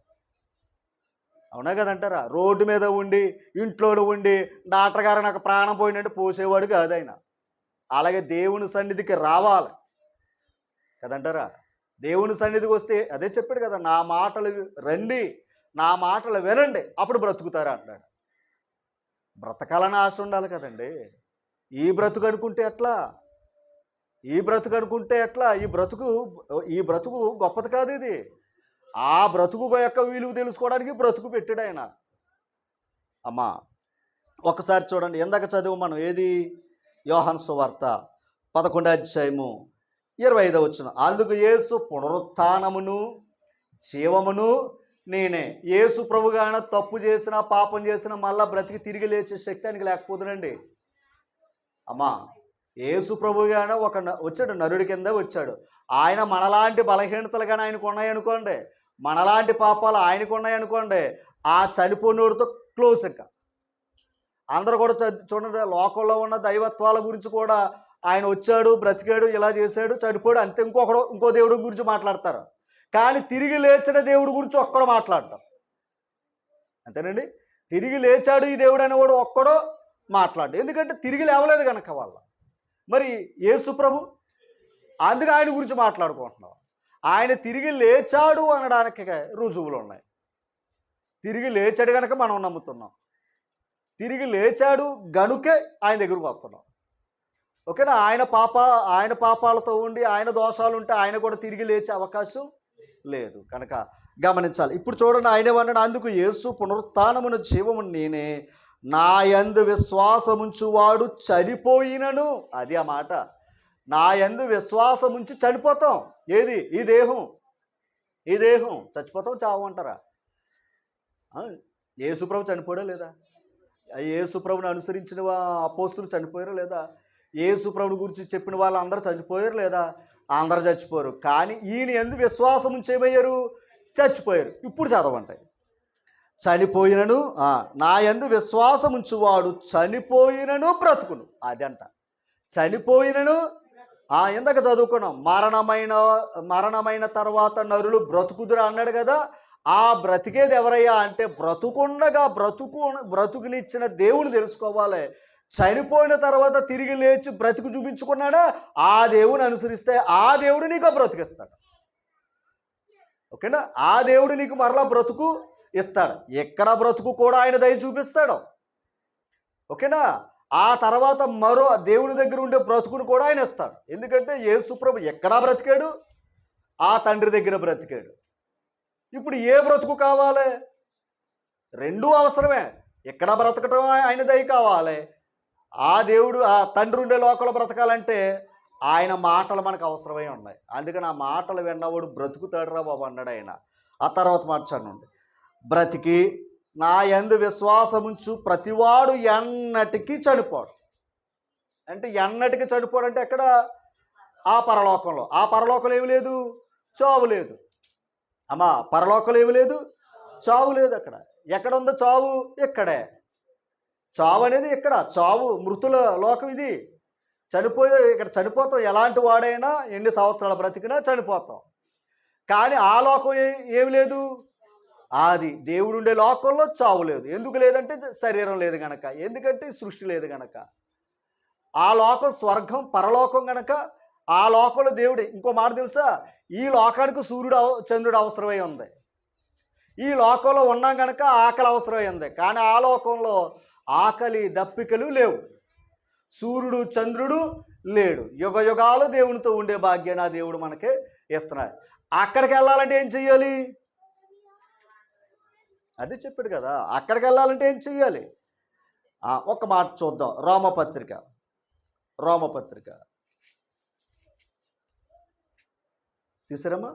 అవునా కదంటారా? రోడ్డు మీద ఉండి ఇంట్లో ఉండి డాక్టర్ గారు నాకు ప్రాణం పోయినట్టు పోసేవాడు కాదు ఆయన. అలాగే దేవుని సన్నిధికి రావాలి కదంటారా? దేవుని సన్నిధికి వస్తే అదే చెప్పాడు కదా, నా మాటలు రండి, నా మాటలు వినండి, అప్పుడు బ్రతుకుతారా అంటాడు. బ్రతకాలని ఆశ ఉండాలి కదండి. ఈ బ్రతుకు అనుకుంటే ఎట్లా? ఈ బ్రతుకు అనుకుంటే ఎట్లా? ఈ బ్రతుకు గొప్పది కాదు ఇది. ఆ బ్రతుకు యొక్క విలువ తెలుసుకోవడానికి బ్రతుకు పెట్టాడు ఆయన. అమ్మా ఒకసారి చూడండి, ఎందాక చదువు మనం ఏది? యోహాను సువార్త 11:25. అందుకు యేసు పునరుత్థానమును జీవమును నేనే. యేసు ప్రభుగాన తప్పు చేసినా పాపం చేసినా మళ్ళా బ్రతికి తిరిగి లేచే శక్తి ఆయనకి లేకపోతుందండి. అమ్మా యేసు ప్రభుగాన వచ్చాడు, నరుడి కింద వచ్చాడు. ఆయన మనలాంటి బలహీనతలు కానీ ఆయనకు ఉన్నాయనుకోండి, మనలాంటి పాపాలు ఆయనకు ఉన్నాయనుకోండి, ఆ చనిపోయినోడితో క్లోజ్. ఇంకా అందరూ కూడా చూడండి, లోకంలో ఉన్న దైవత్వాల గురించి కూడా ఆయన వచ్చాడు, బ్రతికాడు, ఇలా చేశాడు, చనిపోయాడు, అంతే. ఇంకో దేవుడి గురించి మాట్లాడతారు, కానీ తిరిగి లేచిన దేవుడి గురించి ఒక్కడో మాట్లాడతాం. అంతేనండి. తిరిగి లేచాడు ఈ దేవుడు అనేవాడు ఒక్కడో మాట్లాడు. ఎందుకంటే తిరిగి లేవలేదు కనుక వాళ్ళ. మరి యేసు ప్రభు, అందుకే ఆయన గురించి మాట్లాడుకుంటున్నాం. ఆయన తిరిగి లేచాడు అనడానికి రుజువులు ఉన్నాయి. తిరిగి లేచాడు కనుక మనం నమ్ముతున్నాం. తిరిగి లేచాడు గనుకే ఆయన దగ్గరకు వస్తున్నాం. ఓకేనా? ఆయన పాపాలతో ఉండి ఆయన దోషాలు ఉంటే ఆయన కూడా తిరిగి లేచే అవకాశం లేదు కనుక గమనించాలి. ఇప్పుడు చూడండి, ఆయన ఏమన్నాడు? అందుకు యేసు పునరుత్థానమును జీవము నేనే, నా యందు విశ్వాసముంచువాడు చనిపోయినను. అది ఆ మాట. నా యందు విశ్వాసముంచి చనిపోతాం. ఏది? ఈ దేహం చచ్చిపోతాం, చావు అంటారా? యేసుప్రభు చనిపోయా లేదా? యేసుప్రభుని అనుసరించిన అపోస్తులు చనిపోయారా లేదా? యేసుప్రభుని గురించి చెప్పిన వాళ్ళు అందరూ చనిపోయారు లేదా? అందరూ చచ్చిపోయారు. కానీ ఈయన యందు విశ్వాసం ఉంచేమయ్యారు? చచ్చిపోయారు. ఇప్పుడు చదవంటాయి, చనిపోయినను నా యందు విశ్వాసం ఉంచువాడు చనిపోయినను బ్రతుకును. అది అంట. చనిపోయినను ఇందాక చదువుకున్నాం, మరణమైన తర్వాత నరులు బ్రతుకుదురా అన్నాడు కదా. ఆ బ్రతికేది ఎవరయ్యా అంటే బ్రతుకుండగా బ్రతుకునిచ్చిన దేవుని తెలుసుకోవాలి. చనిపోయిన తర్వాత తిరిగి లేచి బ్రతుకు చూపించుకున్నాడా, ఆ దేవుని అనుసరిస్తే ఆ దేవుడు నీకు బ్రతుకిస్తాడు. ఓకేనా? ఆ దేవుడు నీకు మరలా బ్రతుకు ఇస్తాడు. ఎక్కడ బ్రతుకు కూడా ఆయన దయ చూపిస్తాడు. ఓకేనా? ఆ తర్వాత మరో దేవుని దగ్గర ఉండే బ్రతుకును కూడా ఆయన ఇస్తాడు. ఎందుకంటే యేసుప్రభు ఎక్కడా బ్రతికాడు, ఆ తండ్రి దగ్గర బ్రతికాడు. ఇప్పుడు ఏ బ్రతుకు కావాలి? రెండూ అవసరమే. ఎక్కడ బ్రతకటం ఆయన దయ కావాలి, ఆ దేవుడు ఆ తండ్రి ఉండే లోకంలో బ్రతకాలంటే ఆయన మాటలు మనకు అవసరమై ఉన్నాయి. అందుకని ఆ మాటలు విన్నవాడు బ్రతుకుతాడురా బాబు అన్నాడు ఆయన. ఆ తర్వాత మార్చాడు, బ్రతికి నా యందు విశ్వాసముంచు ప్రతివాడు ఎన్నటికీ చనిపోడు. అంటే ఎన్నటికీ చనిపోడు అంటే ఎక్కడ? ఆ పరలోకంలో. ఆ పరలోకంలో ఏమి లేదు? చావు లేదు. అమ్మా పరలోకంలో ఏమి లేదు? చావు లేదు. అక్కడ ఎక్కడ ఉందో చావు? ఇక్కడే. చావు అనేది ఇక్కడ. చావు మృతుల లోకం ఇది. ఇక్కడ చనిపోతాం. ఎలాంటి వాడైనా ఎన్ని సంవత్సరాల బ్రతికినా చనిపోతాం. కానీ ఆ లోకం ఏమి లేదు? అది దేవుడు ఉండే లోకంలో చావు లేదు. ఎందుకు లేదంటే శరీరం లేదు గనక, ఎందుకంటే సృష్టి లేదు గనక. ఆ లోకం స్వర్గం, పరలోకం గనక ఆ లోకంలో దేవుడు. ఇంకో మాట తెలుసా? ఈ లోకానికి సూర్యుడు చంద్రుడు అవసరమై ఉంది. ఈ లోకంలో ఉన్నాం గనక ఆకలి అవసరమై ఉంది. కానీ ఆ లోకంలో ఆకలి దప్పికలు లేవు, సూర్యుడు చంద్రుడు లేడు. యుగ యుగాలు దేవునితో ఉండే భాగ్యాన్ని ఆ దేవుడు మనకే ఇస్తున్నాడు. అక్కడికి వెళ్ళాలంటే ఏం చెయ్యాలి? అదే చెప్పాడు కదా, అక్కడికి వెళ్ళాలంటే ఏం చెయ్యాలి? ఒక మాట చూద్దాం. రోమపత్రిక తీసారమ్మా,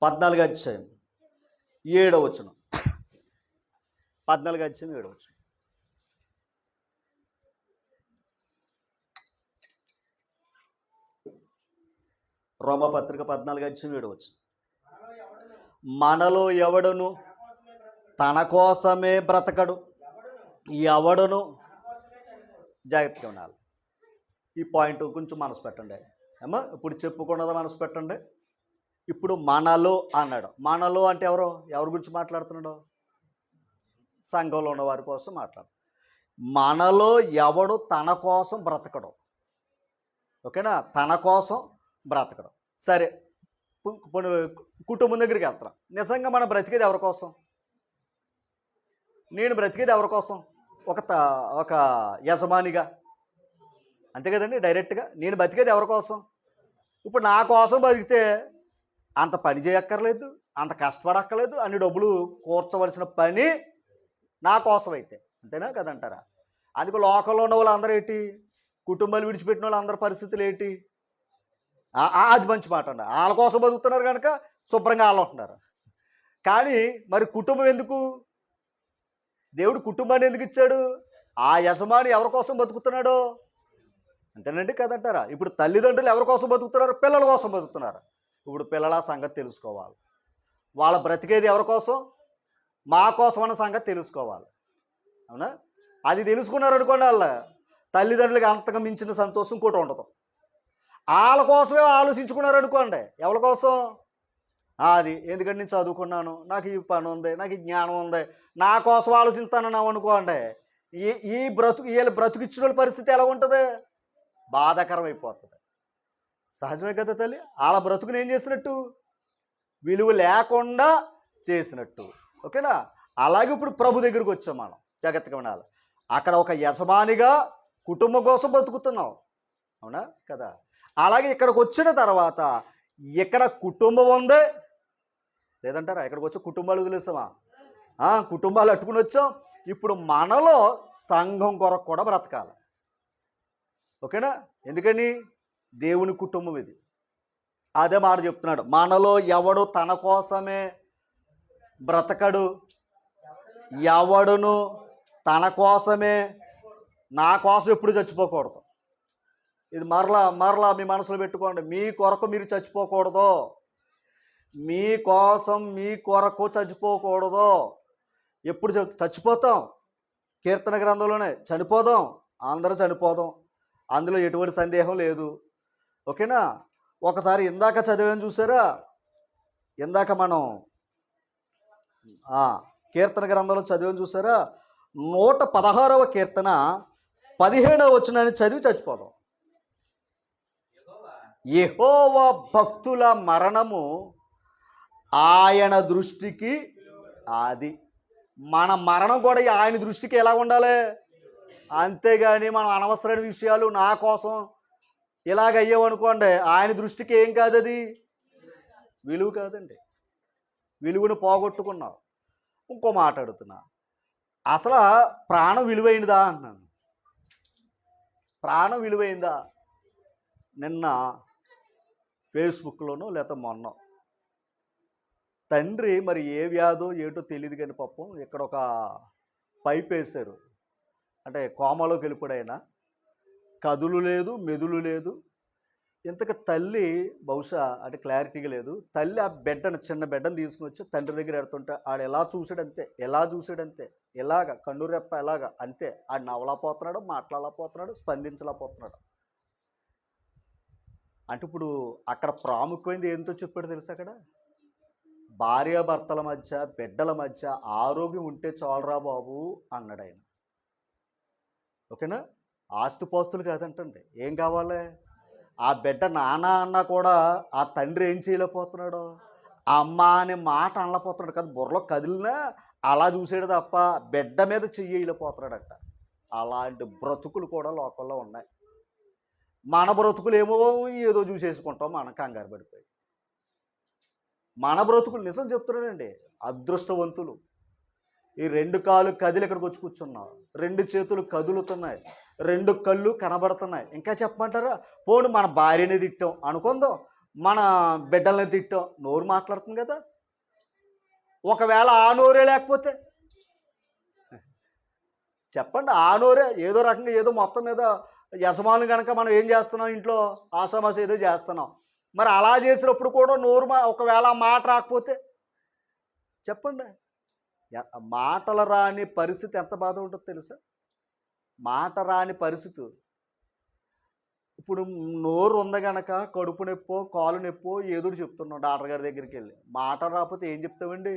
14వ అధ్యాయం 7వ వచనం. 14వ అధ్యాయం 7వ వచనం. రోమపత్రిక 14వ అధ్యాయం 7వ వచనం. మనలో ఎవడును తన కోసమే బ్రతకడు, ఎవడును జాగ్రత్తగా ఉండాలి. ఈ పాయింట్ కొంచెం మనసు పెట్టండి అమ్మా. ఇప్పుడు చెప్పుకున్నది మనసు పెట్టండి. ఇప్పుడు మనలో అన్నాడు. మనలో అంటే ఎవరి గురించి మాట్లాడుతున్నాడు? సంఘంలో ఉన్న వారి కోసం మాట్లాడు. మనలో ఎవడు తన కోసం బ్రతకడు. ఓకేనా? తన కోసం బ్రతకడం. సరే, కుటుంబం దగ్గరికి వెళ్తాం. నిజంగా మనం బ్రతికేది ఎవరి కోసం? నేను బ్రతికేది ఎవరి కోసం? ఒక యజమానిగా, అంతే కదండి. డైరెక్ట్గా నేను బతికేది ఎవరి కోసం? ఇప్పుడు నా కోసం బతికితే అంత పని చేయక్కర్లేదు, అంత కష్టపడక్కర్లేదు, అన్ని డబ్బులు కూర్చవలసిన పని నా కోసం అయితే, అంతేనా కదంటారా? అందుకే లోకంలో ఉన్న వాళ్ళు అందరూ ఏంటి, కుటుంబాలు విడిచిపెట్టిన వాళ్ళు అందరి పరిస్థితులు ఏంటి? అది మంచి మాట అండి. వాళ్ళ కోసం బతుకుతున్నారు కనుక శుభ్రంగా వాళ్ళు ఉంటున్నారు. కానీ మరి కుటుంబం ఎందుకు? దేవుడు కుటుంబాన్ని ఎందుకు ఇచ్చాడు? ఆ యజమాని ఎవరి కోసం బతుకుతున్నాడో, అంతేనండి కదంటారా? ఇప్పుడు తల్లిదండ్రులు ఎవరి కోసం బతుకుతున్నారు? పిల్లల కోసం బతుకుతున్నారు. ఇప్పుడు పిల్లల సంగతి తెలుసుకోవాలి. వాళ్ళ బ్రతికేది ఎవరి కోసం? మా కోసం అన్న సంగతి తెలుసుకోవాలి. అవునా? అది తెలుసుకున్నారు అనుకోండి, వాళ్ళ తల్లిదండ్రులకి అంతగా మించిన సంతోషం కూడా ఉండదు. వాళ్ళ కోసమే ఆలోచించుకున్నారు అనుకోండి, ఎవరి కోసం? అది ఎందుకంటే నేను చదువుకున్నాను, నాకు ఈ పని ఉంది, నాకు ఈ జ్ఞానం ఉంది, నా కోసం ఆలోచిస్తానన్నావు అనుకోండి, ఈ వీళ్ళ బ్రతుకిచ్చిన వాళ్ళ పరిస్థితి ఎలా ఉంటుంది? బాధాకరం అయిపోతుంది. సహజమే కదా తల్లి. వాళ్ళ బ్రతుకుని ఏం చేసినట్టు? విలువ లేకుండా చేసినట్టు. ఓకేనా? అలాగే ఇప్పుడు ప్రభు దగ్గరికి వచ్చాం మనం. జాగ్రత్తగా వినాలి. అక్కడ ఒక యజమానిగా కుటుంబం కోసం బతుకుతున్నావు, అవునా కదా? అలాగే ఇక్కడికి వచ్చిన తర్వాత ఇక్కడ కుటుంబం ఉంది లేదంటారా? ఇక్కడికి వచ్చి కుటుంబాలు వదిలేసామా? కుటుంబాలు అట్టుకుని వచ్చాం. ఇప్పుడు మనలో సంఘం కొరకు కూడా బ్రతకాలి. ఓకేనా? ఎందుకని? దేవుని కుటుంబం ఇది. అదే మాట చెప్తున్నాడు, మనలో ఎవడు తన కోసమే బ్రతకడు, ఎవడును తన కోసమే, నా కోసం ఎప్పుడు చచ్చిపోకూడదు. ఇది మరలా మీ మనసులో పెట్టుకోండి. మీ కొరకు మీరు చచ్చిపోకూడదు, మీ కోసం మీ కొరకు చచ్చిపోకూడదు. ఎప్పుడు చచ్చిపోతాం? కీర్తన గ్రంథంలోనే చనిపోదాం, అందరూ చనిపోదాం, అందులో ఎటువంటి సందేహం లేదు. ఓకేనా? ఒకసారి ఇందాక చదివాను చూసారా? ఇందాక మనం కీర్తన గ్రంథంలో చదివాను చూసారా? 116వ కీర్తన 17వ వచనాన్ని చదివి చచ్చిపోదాం. యెహోవా భక్తుల మరణము ఆయన దృష్టికి అది. మన మరణం కూడా ఆయన దృష్టికి ఎలా ఉండాలి? అంతేగాని మనం అనవసరమైన విషయాలు నా కోసం ఇలాగ అయ్యామనుకోండి, ఆయన దృష్టికి ఏం కాదు, అది విలువ కాదండి. విలువను పోగొట్టుకున్నావు. ఇంకో మాట అడుగుతున్నా, అసలు ప్రాణం విలువైనదా అన్నాను. ప్రాణం విలువైందా? నిన్న ఫేస్బుక్లోనో లేకపోతే మొన్న తండ్రి మరి ఏ వ్యాధో ఏటో తెలియదు కానీ పాపం ఇక్కడ ఒక పైప్ వేశారు. అంటే కోమాలోకి వెళ్ళిపోయాయన, కదులు లేదు, మెదులు లేదు. ఇంతకు తల్లి బహుశా అంటే క్లారిటీగా లేదు. తల్లి ఆ బిడ్డను, చిన్న బిడ్డను తీసుకుని వచ్చి తండ్రి దగ్గర ఎడుతుంటే ఆడు ఎలా చూసాడంతే, ఎలాగ కన్నురెప్ప ఎలాగ అంతే. ఆడు నవ్వలేకపోతున్నాడు, మాట్లాడలేకపోతున్నాడు, స్పందించలేకపోతున్నాడు. అంటే ఇప్పుడు అక్కడ ప్రాముఖ్యమైనది ఏంటో చెప్పాడు తెలుసు? అక్కడ భార్యాభర్తల మధ్య, బిడ్డల మధ్య ఆరోగ్యం ఉంటే చాలరా బాబు అన్నాడు ఆయన. ఓకేనా? ఆస్తిపాస్తులు కాదంటండి, ఏం కావాలి? ఆ బిడ్డ నాన్న అన్నా కూడా ఆ తండ్రి ఏం చేయలేకపోతున్నాడు? అమ్మ అనే మాట అనలేకపోతున్నాడు కదా. బుర్రలో కదిలినా అలా చూసాడు తప్ప బిడ్డ మీద చెయ్యలేకపోతున్నాడట. అలాంటి బ్రతుకులు కూడా లోకంలో ఉన్నాయి. మన బ్రతుకులు ఏమో ఏదో చూసేసుకుంటాం, మనం కంగారు పడిపోయి. మన బ్రతుకులు నిజం చెప్తున్నానండి, అదృష్టవంతులు. ఈ 2 కాళ్ళు కదిలి ఇక్కడికి వచ్చి కూర్చున్నావు, 2 చేతులు కదులుతున్నాయి, 2 కళ్ళు కనబడుతున్నాయి. ఇంకా చెప్పమంటారా? పోనీ మన భార్యని తిట్టాం అనుకుందాం, మన బిడ్డల్ని తిట్టాం, నోరు మాట్లాడుతుంది కదా. ఒకవేళ ఆ నోరే లేకపోతే చెప్పండి, ఆ నోరే ఏదో రకంగా ఏదో మొత్తం మీద యజమానులు కనుక మనం ఏం చేస్తున్నాం, ఇంట్లో ఆషామాష ఏదో చేస్తున్నాం. మరి అలా చేసినప్పుడు కూడా నోరు ఒకవేళ మాట రాకపోతే చెప్పండి. మాటలు రాని పరిస్థితి ఎంత బాధ ఉంటుందో తెలుసా? మాట రాని పరిస్థితి. ఇప్పుడు నోరు ఉంది కనుక కడుపు నొప్పో కాలు నొప్పో ఏదో చెప్తున్నాం డాక్టర్ గారి దగ్గరికి వెళ్ళి. మాట రాకపోతే ఏం చెప్తామండి?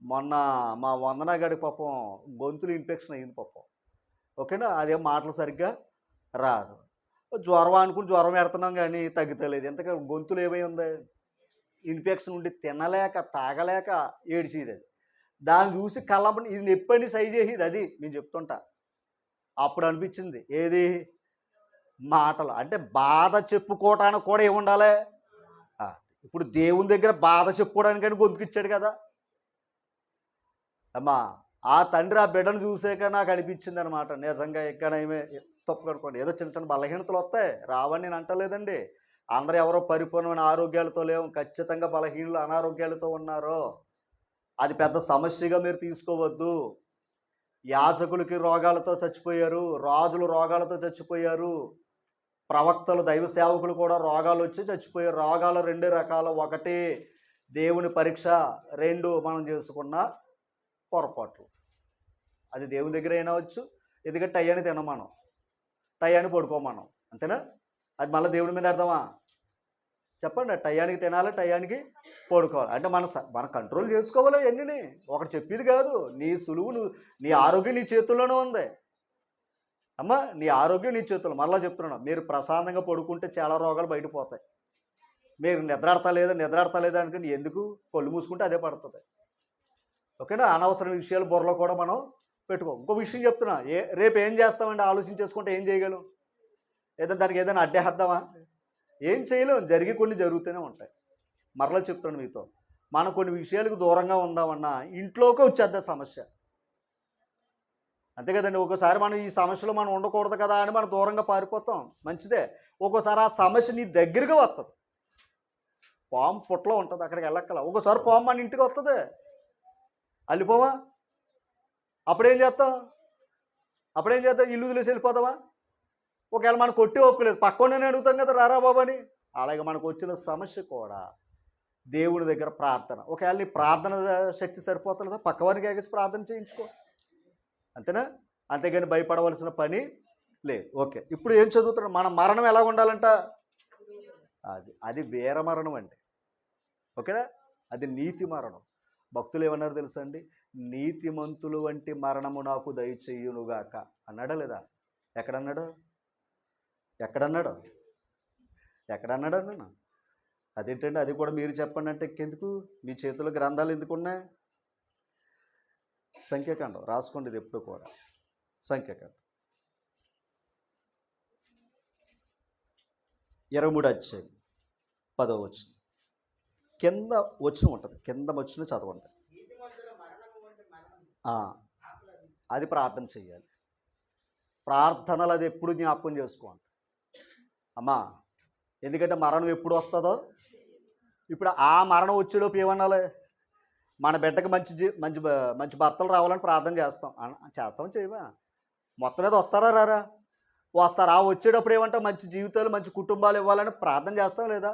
మొన్న మా వందనగాడి పాపం గొంతులు ఇన్ఫెక్షన్ అయ్యింది పాపం. ఓకేనా? అదేం మాటలు సరిగ్గా రాదు. జ్వరం అనుకుని జ్వరం పెడుతున్నాం కానీ తగ్గుతలేదు. ఎంతగా గొంతులు ఏమై ఉంది? ఇన్ఫెక్షన్ ఉండి తినలేక తాగలేక ఏడిచేది. అది దాన్ని చూసి కళ్ళప్పుడు ఇది నొప్పని సై చేసేది. అది నేను చెప్తుంటా. అప్పుడు అనిపించింది ఏది, మాటలు అంటే బాధ చెప్పుకోవటానికి కూడా ఏముండాలి? ఆ, ఇప్పుడు దేవుని దగ్గర బాధ చెప్పుకోవడానికని గొంతుకిచ్చాడు కదా. అమ్మా, ఆ తండ్రి ఆ బిడ్డను చూసాక నాకు అనిపించింది అనమాట, నిజంగా ఇక్కడ ఏమే తప్పు కనుకోండి, ఏదో చిన్న చిన్న బలహీనతలు వస్తాయి, రావని నేను అంటలేదండి. అందరూ ఎవరో పరిపూర్ణమైన ఆరోగ్యాలతో లేవు, ఖచ్చితంగా బలహీనులు అనారోగ్యాలతో ఉన్నారు. అది పెద్ద సమస్యగా మీరు తీసుకోవద్దు. యాజకులకి రోగాలతో చచ్చిపోయారు, రాజులు రోగాలతో చచ్చిపోయారు, ప్రవక్తలు దైవ సేవకులు కూడా రోగాలు వచ్చి చచ్చిపోయారు. రోగాలు రెండు రకాలు, ఒకటి దేవుని పరీక్ష, రెండు మనం చేసుకున్న పొరపాట్లు. అది దేవుని దగ్గర అయినా వచ్చు, ఎందుకంటే టయాన్ని తినమనం, టయాన్ని పడుకోమనం, అంతేనా? అది మళ్ళీ దేవుడి మీద అర్థమా? చెప్పండి. టయానికి తినాలి, టయానికి పడుకోవాలి అంటే మన కంట్రోల్ చేసుకోవాలి. ఎన్ని ఒకటి చెప్పేది కాదు. నీ సులువు నీ ఆరోగ్యం నీ చేతుల్లోనే ఉంది అమ్మా. నీ ఆరోగ్యం నీ చేతుల్లో. మరలా చెప్తున్నాను, మీరు ప్రశాంతంగా పడుకుంటే చాలా రోగాలు బయటపోతాయి. మీరు నిద్రాడతలేదు అనుకుని ఎందుకు కళ్ళు మూసుకుంటే అదే పడుతుంది. ఓకేనా? అనవసర విషయాలు బుర్రలో కూడా మనం పెట్టుకో. ఇంకో విషయం చెప్తున్నా, రేపు ఏం చేస్తామండి ఆలోచించేసుకుంటే ఏం చేయగలం? దానికి ఏదైనా అడ్డేద్దామా? ఏం చేయలేం. కొన్ని జరుగుతూనే ఉంటాయి. మరలా చెప్తాను మీతో, మనం కొన్ని విషయాలకు దూరంగా ఉందామన్నా ఇంట్లోకి వచ్చేద్దా సమస్య. అంతే కదండి. ఒక్కోసారి మనం ఈ సమస్యలో మనం ఉండకూడదు కదా అని మనం దూరంగా పారిపోతాం, మంచిదే. ఒక్కోసారి ఆ సమస్య నీ దగ్గరగా వస్తుంది. పాము పుట్టలో ఉంటుంది, అక్కడికి వెళ్ళక్కల. ఒక్కోసారి పాము మన ఇంటికి వస్తుంది, అల్లిపోవా? అప్పుడేం చేస్తాం? ఇల్లు వదిలేసి వెళ్ళిపోతావా? ఒకవేళ మనకు కొట్టి ఒప్పులేదు, పక్కనే అడుగుతాం కదా, రారా బాబు అని. అలాగే మనకు వచ్చిన సమస్య కూడా దేవుని దగ్గర ప్రార్థన. ఒకవేళ నీ ప్రార్థన శక్తి సరిపోతుందా, పక్కవారికి ఎగసి ప్రార్థన చేయించుకో, అంతేనా? అంతేగాని భయపడవలసిన పని లేదు. ఓకే, ఇప్పుడు ఏం చదువుతున్నాం? మన మరణం ఎలా ఉండాలంట? అది వీర మరణం అండి. ఓకేనా? అది నీతి మరణం. భక్తులు ఏమన్నారు తెలుసా అండి? నీతిమంతులు వంటి మరణము నాకు దయచేయునుగాక అన్నాడా లేదా? ఎక్కడన్నాడు అన్న? అదేంటండి, అది కూడా మీరు చెప్పండి అంటే ఎందుకు? మీ చేతుల్లో గ్రంథాలు ఎందుకున్నాయి? సంఖ్యాకాండం రాసుకోండి, ఇది ఎప్పుడు కూడా సంఖ్యాకాండం 23 అధ్యాయం 10వ వచనం కింద వచనం ఉంటుంది, కింద వచ్చిన చదవండి. అది ప్రార్థన చెయ్యాలి. ప్రార్థనలు అది ఎప్పుడు జ్ఞాపకం చేసుకోండి అమ్మా. ఎందుకంటే మరణం ఎప్పుడు వస్తుందో, ఇప్పుడు ఆ మరణం వచ్చేలోపు ఏమన్నాలి? మన బిడ్డకి మంచి భర్తలు రావాలని ప్రార్థన చేస్తాం చేయవా? మొత్తం మీద వస్తారా రారా? వస్తారా? వచ్చేటప్పుడు ఏమంటాం? మంచి జీవితాలు, మంచి కుటుంబాలు ఇవ్వాలని ప్రార్థన చేస్తాం లేదా?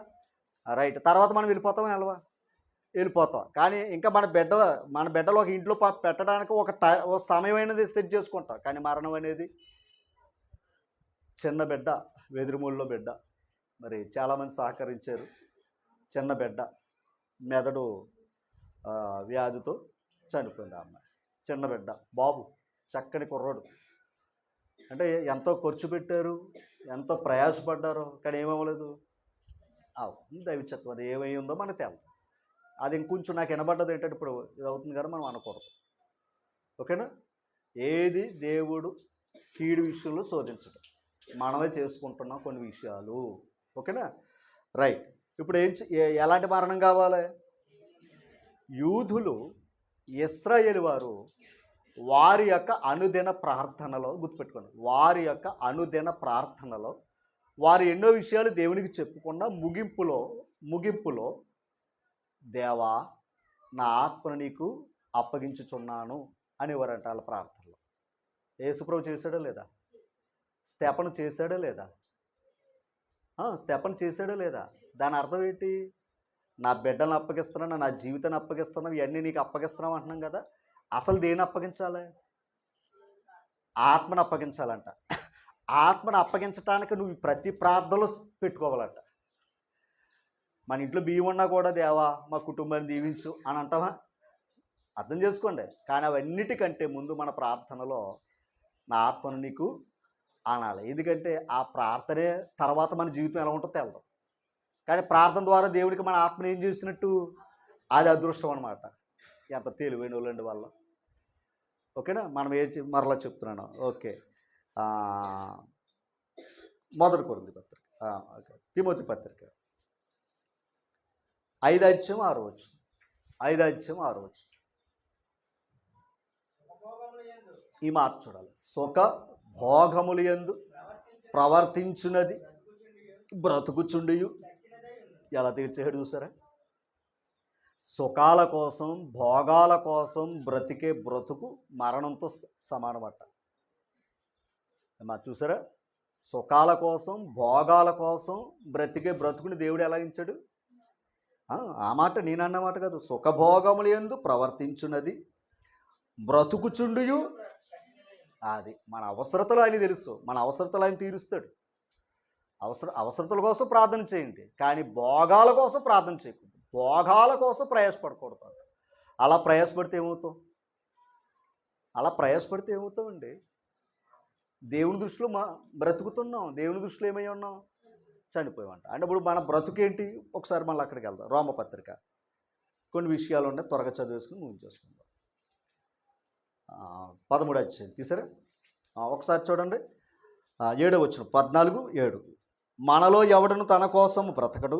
రైట్. తర్వాత మనం వెళ్ళిపోతాం. కానీ ఇంకా మన బిడ్డలు ఒక ఇంట్లో పెట్టడానికి ఒక సమయం అనేది సెట్ చేసుకుంటాం. కానీ మరణం అనేది చిన్న బిడ్డ, వెదురుమూలలో బిడ్డ, మరి చాలామంది సహకరించారు. చిన్న బిడ్డ మెదడు వ్యాధితో చనిపోయింది ఆ అమ్మాయి. చిన్న బిడ్డ, బాబు, చక్కని కుర్రోడు. అంటే ఎంతో ఖర్చు పెట్టారు, ఎంతో ప్రయాసపడ్డారు, కానీ ఏమవ్వలేదు. దైవచత్వం, అది ఏమై ఉందో మనకు తెలుసు. అది ఇంకొంచెం నాకు వినబడ్డది ఏంటంటే, ఇప్పుడు ఇది అవుతుంది కదా, మనం అనకూడదు. ఓకేనా? ఏది దేవుడు కీడు విషయంలో శోధించడం, మనమే చేసుకుంటున్నాం కొన్ని విషయాలు. ఓకేనా? రైట్. ఇప్పుడు ఎలాంటి మరణం కావాలి? యూదులు, ఇశ్రాయేలు వారు వారి యొక్క అనుదిన ప్రార్థనలో, గుర్తుపెట్టుకోండి, వారి యొక్క అనుదిన ప్రార్థనలో వారు ఎన్నో విషయాలు దేవునికి చెప్పుకున్న ముగింపులో దేవా, నా ఆత్మను నీకు అప్పగించుచున్నాను అనేవారంట వాళ్ళ ప్రార్థనలో. యేసుప్రభు చేశాడో లేదా? స్తెఫను చేశాడో లేదా? స్తెఫను చేశాడో లేదా? దాని అర్థం ఏంటి? నా బిడ్డలను అప్పగిస్తున్నాను, నా జీవితాన్ని అప్పగిస్తున్నాను, ఇవన్నీ నీకు అప్పగిస్తున్నాం అంటున్నాం కదా. అసలు దేన్ని అప్పగించాలి? ఆత్మను అప్పగించాలంట. ఆత్మను అప్పగించడానికి నువ్వు ప్రతి ప్రార్థనలో పెట్టుకోవాలంట. మన ఇంట్లో బియ్యం ఉన్నా కూడా దేవా మా కుటుంబాన్ని దీవించు అని అంటావా? అర్థం చేసుకోండి. కానీ అవన్నిటికంటే ముందు మన ప్రార్థనలో నా ఆత్మను నీకు అనాలి. ఎందుకంటే ఆ ప్రార్థనే తర్వాత మన జీవితం ఎలా ఉంటుందో తెలదు. కానీ ప్రార్థన ద్వారా దేవుడికి మన ఆత్మను ఏం చేసినట్టు? అది అదృష్టం అనమాట. ఎంత తెలివైన వాళ్ళండి వాళ్ళ. ఓకేనా? మనం మరలా చెప్తున్నాను. ఓకే, మొదటి కొరింథీ పత్రిక, తిమోతి పత్రిక 5:6 5:6 ఈ మాట చూడాలి. సుఖ భోగములు యందు ప్రవర్తించున్నది బ్రతుకుచుండియు. ఎలా తీర్చేడు చూసారా? సుఖాల కోసం భోగాల కోసం బ్రతికే బ్రతుకు మరణంతో సమానమట. చూసారా? సుఖాల కోసం భోగాల కోసం బ్రతికే బ్రతుకుని దేవుడు ఎలా ఇచ్చాడు? ఆ మాట నేను అన్నమాట కాదు. సుఖభోగములు యందు ప్రవర్తించున్నది బ్రతుకుచుండియు. అది మన అవసరతలు ఆయన తెలుసు, మన అవసరతలు ఆయన తీరుస్తాడు. అవసరతల కోసం ప్రార్థన చేయండి, కానీ భోగాల కోసం ప్రార్థన చేయకూడదు. భోగాల కోసం ప్రయాసపడకూడదు. అలా ప్రయాసపడితే ఏమవుతామండి? దేవుని దృష్టిలో బ్రతుకుతున్నాం, దేవుని దృష్టిలో ఏమై ఉన్నాం? చనిపోయామంట. అంటే ఇప్పుడు మన బ్రతుకేంటి? ఒకసారి మళ్ళీ అక్కడికి వెళ్దాం. రోమపత్రిక కొన్ని విషయాలు ఉన్నాయి, త్వరగా చదివేసుకుని ముగించేసుకుందాం. 13వ అధ్యాయం తీసారా? ఒకసారి చూడండి. 7వ వచనం, 14:7. మనలో ఎవడను తన కోసము బ్రతకడు,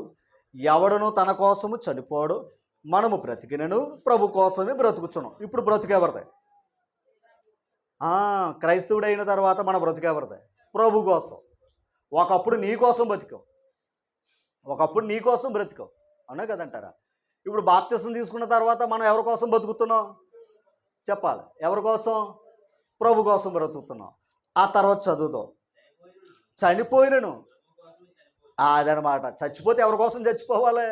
ఎవడను తన కోసము చనిపోడు. మనము బ్రతికినను ప్రభు కోసమే బ్రతుకుచున్నాం. ఇప్పుడు బ్రతుకెవరిదే? క్రైస్తవుడు అయిన తర్వాత మన బ్రతుకెవరిదే? ప్రభు కోసం. ఒకప్పుడు నీ కోసం బతికావు, ఒకప్పుడు నీ కోసం బ్రతికావు, అవునా కదంటారా? ఇప్పుడు బాప్తిసం తీసుకున్న తర్వాత మనం ఎవరి కోసం బతుకుతున్నాం చెప్పాలి? ఎవరి కోసం? ప్రభు కోసం బ్రతుకుతున్నాం. ఆ తర్వాత చదువుతాం, చనిపోయినను. అదనమాట. చచ్చిపోతే ఎవరి కోసం చచ్చిపోవాలి?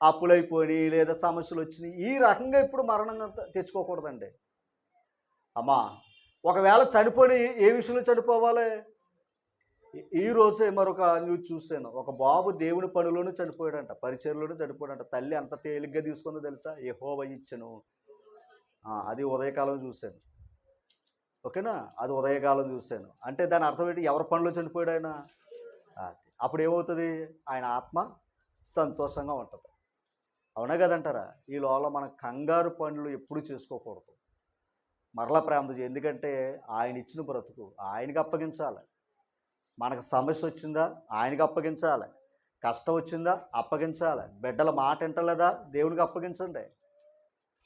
అప్పులైపోయి లేదా సమస్యలు వచ్చినాయి, ఈ రకంగా ఇప్పుడు మరణంగా తెచ్చుకోకూడదండి అమ్మా. ఒకవేళ చనిపోయి ఏ విషయంలో చనిపోవాలి? ఈ రోజే మరొక న్యూస్ చూశాను. ఒక బాబు దేవుని పనిలోనే చనిపోయాడంట, పరిచర్లోనే చనిపోయాడంట. తల్లి అంత తేలిగ్గా తీసుకుందో తెలుసా? యెహోవా ఇచ్చెను. అది ఉదయకాలం చూశాను. ఓకేనా? అది ఉదయకాలం చూశాను. అంటే దాని అర్థం ఏంటి? ఎవరి పనిలో చనిపోయాడు ఆయన? అప్పుడు ఏమవుతుంది? ఆయన ఆత్మ సంతోషంగా ఉంటుంది, అవునా కదంటారా? ఈ లోపల మన కంగారు పనులు ఎప్పుడు చేసుకోకూడదు. మరలా ప్రేమ, ఎందుకంటే ఆయన ఇచ్చిన బ్రతుకు ఆయనకి అప్పగించాలి. మనకు సమస్య వచ్చిందా ఆయనకి అప్పగించాలి, కష్టం వచ్చిందా అప్పగించాలి, బిడ్డల మాట వింటలేదా దేవునికి అప్పగించండి.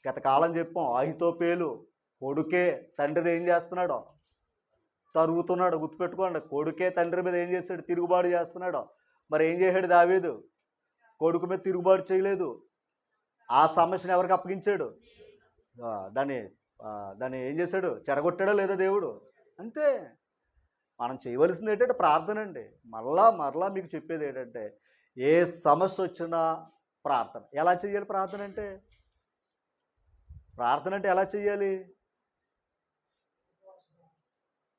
గత కాలం చెప్పాం, అహితోపేలు కొడుకే తండ్రిని ఏం చేస్తున్నాడో తరుగుతున్నాడు. గుర్తుపెట్టుకోండి, కొడుకే తండ్రి మీద ఏం చేశాడు? తిరుగుబాటు చేస్తున్నాడు. మరి ఏం చేశాడు దావీదు? కొడుకు మీద తిరుగుబాటు చేయలేదు. ఆ సమస్యను ఎవరికి అప్పగించాడు? దాన్ని ఏం చేశాడు? చెడగొట్టాడో లేదా దేవుడు? అంతే. మనం చేయవలసింది ఏంటంటే ప్రార్థన అండి. మరలా మీకు చెప్పేది ఏంటంటే, ఏ సమస్య వచ్చినా ప్రార్థన. ఎలా చేయాలి ప్రార్థన అంటే? ఎలా చేయాలి?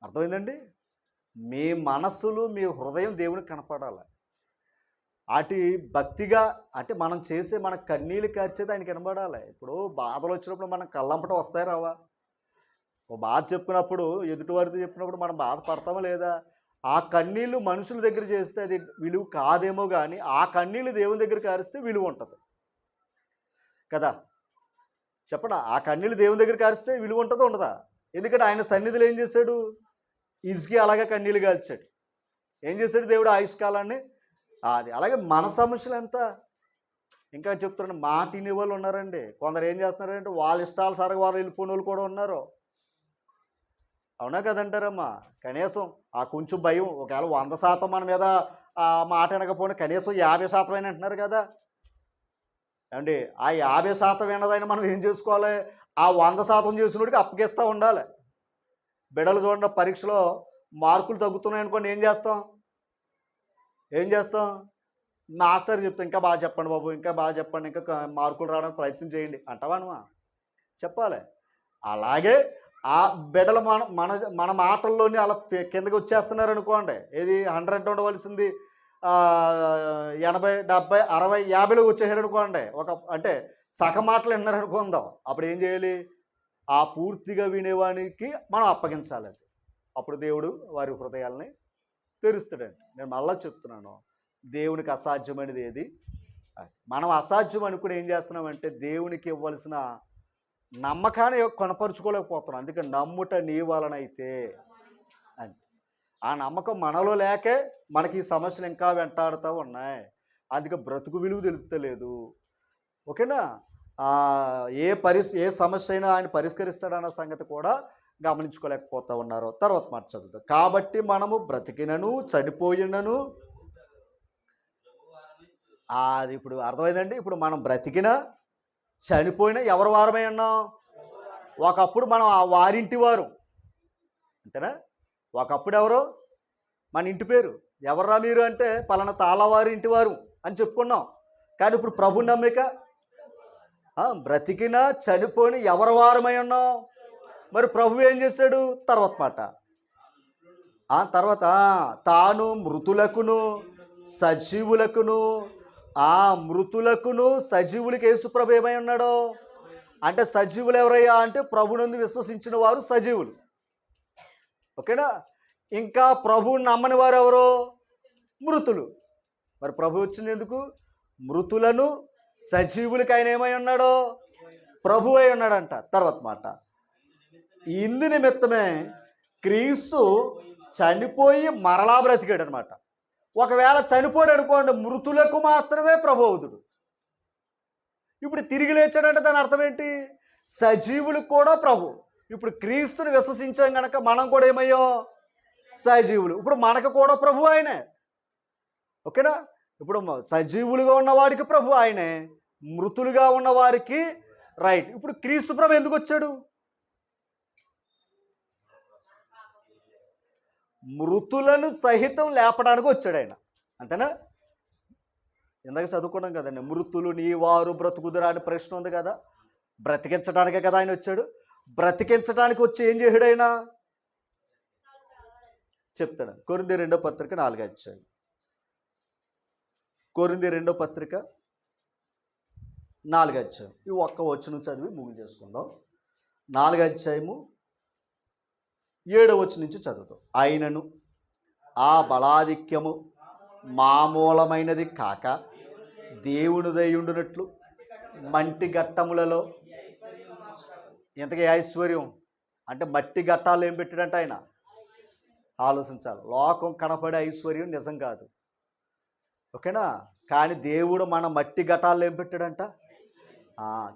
అర్థమైందండి? మీ మనస్సులు, మీ హృదయం దేవునికి కనపడాలి. అటు భక్తిగా, అంటే మనం చేసే మన కన్నీళ్ళు కార్చేది ఆయనకి కనబడాలి. ఇప్పుడు బాధలు వచ్చినప్పుడు మనం కళ్ళంపట వస్తాయి రావా? ఓ బాధ చెప్పినప్పుడు, ఎదుటివారితో చెప్పినప్పుడు మనం బాధపడతామా లేదా? ఆ కన్నీళ్ళు మనుషుల దగ్గర చేస్తే అది విలువ కాదేమో, కానీ ఆ కన్నీళ్ళు దేవుని దగ్గర కారిస్తే విలువ ఉంటుంది కదా? చెప్పడా? ఆ కన్నీళ్ళు దేవుని దగ్గర కారిస్తే విలువ ఉంటుందా ఉండదా? ఎందుకంటే ఆయన సన్నిధిలో ఏం చేశాడు? ఇజ్కి అలాగే కన్నీళ్ళు కాల్చాడు. ఏం చేశాడు దేవుడు? ఆయుష్కాలాన్ని. అది అలాగే మన సమస్యలు ఎంత ఇంకా చెప్తున్నాడు. మాట వినే వాళ్ళు ఉన్నారండి. కొందరు ఏం చేస్తున్నారంటే వాళ్ళ ఇష్టాలు సరగా వారు వెళ్ళిపోయిన వాళ్ళు కూడా ఉన్నారు, అవునా కదంటారమ్మా? కనీసం ఆ కొంచెం భయం, ఒకవేళ 100% మన మీద మాట వినకపోయినా కనీసం 50% అయినా అంటున్నారు కదా అండి. ఆ 50% వినదైనా మనం ఏం చేసుకోవాలి? ఆ 100% చేసినోడికి అప్పగిస్తూ ఉండాలి. బిడ్డలు చూడండి, పరీక్షలో మార్కులు తగ్గుతున్నాయి అనుకోండి, ఏం చేస్తాం? మాస్టర్ చెప్తాం, ఇంకా బాగా చెప్పండి బాబు, ఇంకా బాగా చెప్పండి, ఇంకా మార్కులు రావడానికి ప్రయత్నం చేయండి అంటావానమా? చెప్పాలి. అలాగే ఆ బిడ్డలు మన మాటల్లోనే అలా కిందకి వచ్చేస్తున్నారు అనుకోండి. ఏది 100 ఉండవలసింది 80, 70, 60, 50లోకి వచ్చేసారు అనుకోండి. అంటే సగం మాటలు విన్నారు అనుకుందాం. అప్పుడు ఏం చేయాలి? ఆ పూర్తిగా వినేవానికి మనం అప్పగించాలి. అది అప్పుడు దేవుడు వారి హృదయాల్ని తెరుస్తాడండి. నేను మళ్ళా చెప్తున్నాను, దేవునికి అసాధ్యమైనది ఏది? మనం అసాధ్యం అనుకుని ఏం చేస్తున్నామంటే దేవునికి ఇవ్వాల్సిన నమ్మకాన్ని కొనపరుచుకోలేకపోతున్నాం. అందుకే నమ్ముట నీ వలన అయితే అంతే. ఆ నమ్మకం మనలో లేకే మనకి ఈ సమస్యలు ఇంకా వెంటాడుతూ ఉన్నాయి. అందుకే బ్రతుకు విలువ తెలుస్తలేదు. ఓకేనా? ఏ సమస్య అయినా ఆయన పరిష్కరిస్తాడన్న సంగతి కూడా గమనించుకోలేకపోతూ ఉన్నారు. తర్వాత మాట చదువుతాం. కాబట్టి మనము బ్రతికినను చనిపోయినను, అది ఇప్పుడు అర్థమైందండి. ఇప్పుడు మనం బ్రతికినా చనిపోయినా ఎవరి వారమై ఉన్నాం? ఒకప్పుడు మనం ఆ వారింటి వారు, అంతేనా? ఒకప్పుడు ఎవరు? మన ఇంటి పేరు ఎవర్రా మీరు అంటే పలానా తాళవారి ఇంటి వారు అని చెప్పుకున్నాం. కానీ ఇప్పుడు ప్రభు నమ్మిక బ్రతికినా చనిపోయిన ఎవరి వారమై ఉన్నాం? మరి ప్రభు ఏం చేశాడు? తర్వాత మాట తర్వాత తాను మృతులకును సజీవులకును, మృతులకును సజీవులకి యేసుప్రభు ఏమై ఉన్నాడు అంటే, సజీవులు ఎవరయ్యా అంటే ప్రభునందు విశ్వసించిన వారు సజీవులు. ఓకేనా? ఇంకా ప్రభువుని నమ్మని వారు ఎవరు? మృతులు. మరి ప్రభు వచ్చింది ఎందుకు? మృతులను సజీవులకి ఆయన ఏమై ఉన్నాడో ప్రభు అయి ఉన్నాడంట. తర్వాత మాట ఇందు నిమిత్తమే క్రీస్తు చనిపోయి మరలా బ్రతికాడు అనమాట. ఒకవేళ చనిపోయాడు అనుకోండి, మృతులకు మాత్రమే ప్రభు అవుతుడు. ఇప్పుడు తిరిగి లేచాడంటే దాని అర్థం ఏంటి? సజీవులకు కూడా ప్రభు. ఇప్పుడు క్రీస్తుని విశ్వసించాం కనుక మనం కూడా ఏమయ్యో సజీవులు. ఇప్పుడు మనకు కూడా ప్రభు ఆయనే. ఓకేనా? ఇప్పుడు సజీవులుగా ఉన్నవాడికి ప్రభు ఆయనే, మృతులుగా ఉన్నవారికి రైట్. ఇప్పుడు క్రీస్తు ప్రభు ఎందుకు వచ్చాడు? మృతులను సహితం లేపడానికి వచ్చాడు ఆయన, అంతేనా? ఇందాక చదువుకున్నాం కదండి, మృతులు నీ వారు బ్రతుకుదురా అని ప్రశ్న ఉంది కదా. బ్రతికించడానికే కదా ఆయన వచ్చాడు. బ్రతికించడానికి వచ్చి ఏం చేశాడు ఆయన చెప్తాడు. కొరింథీ 2వ పత్రిక 4వ అధ్యాయం. కొరింథీ 2వ పత్రిక 4వ అధ్యాయం. ఈ ఒక్క వచనం చదివి ముగింపు చేసుకుందాం. 4వ అధ్యాయము 7వ వచనం నుంచి చదువుతాం. అయినను ఆ బలాధిక్యము మామూలమైనది కాక దేవునిదై ఉండునట్లు మట్టి ఘట్టములలో, ఇంతకీ ఐశ్వర్యం అంటే మట్టి ఘట్టాలు ఏం పెట్టాడంటే ఆయన ఆలోచించాలి. లోకం కనపడే ఐశ్వర్యం నిజం కాదు. ఓకేనా? కానీ దేవుడు మన మట్టి ఘటాల్లో ఏం పెట్టాడంట?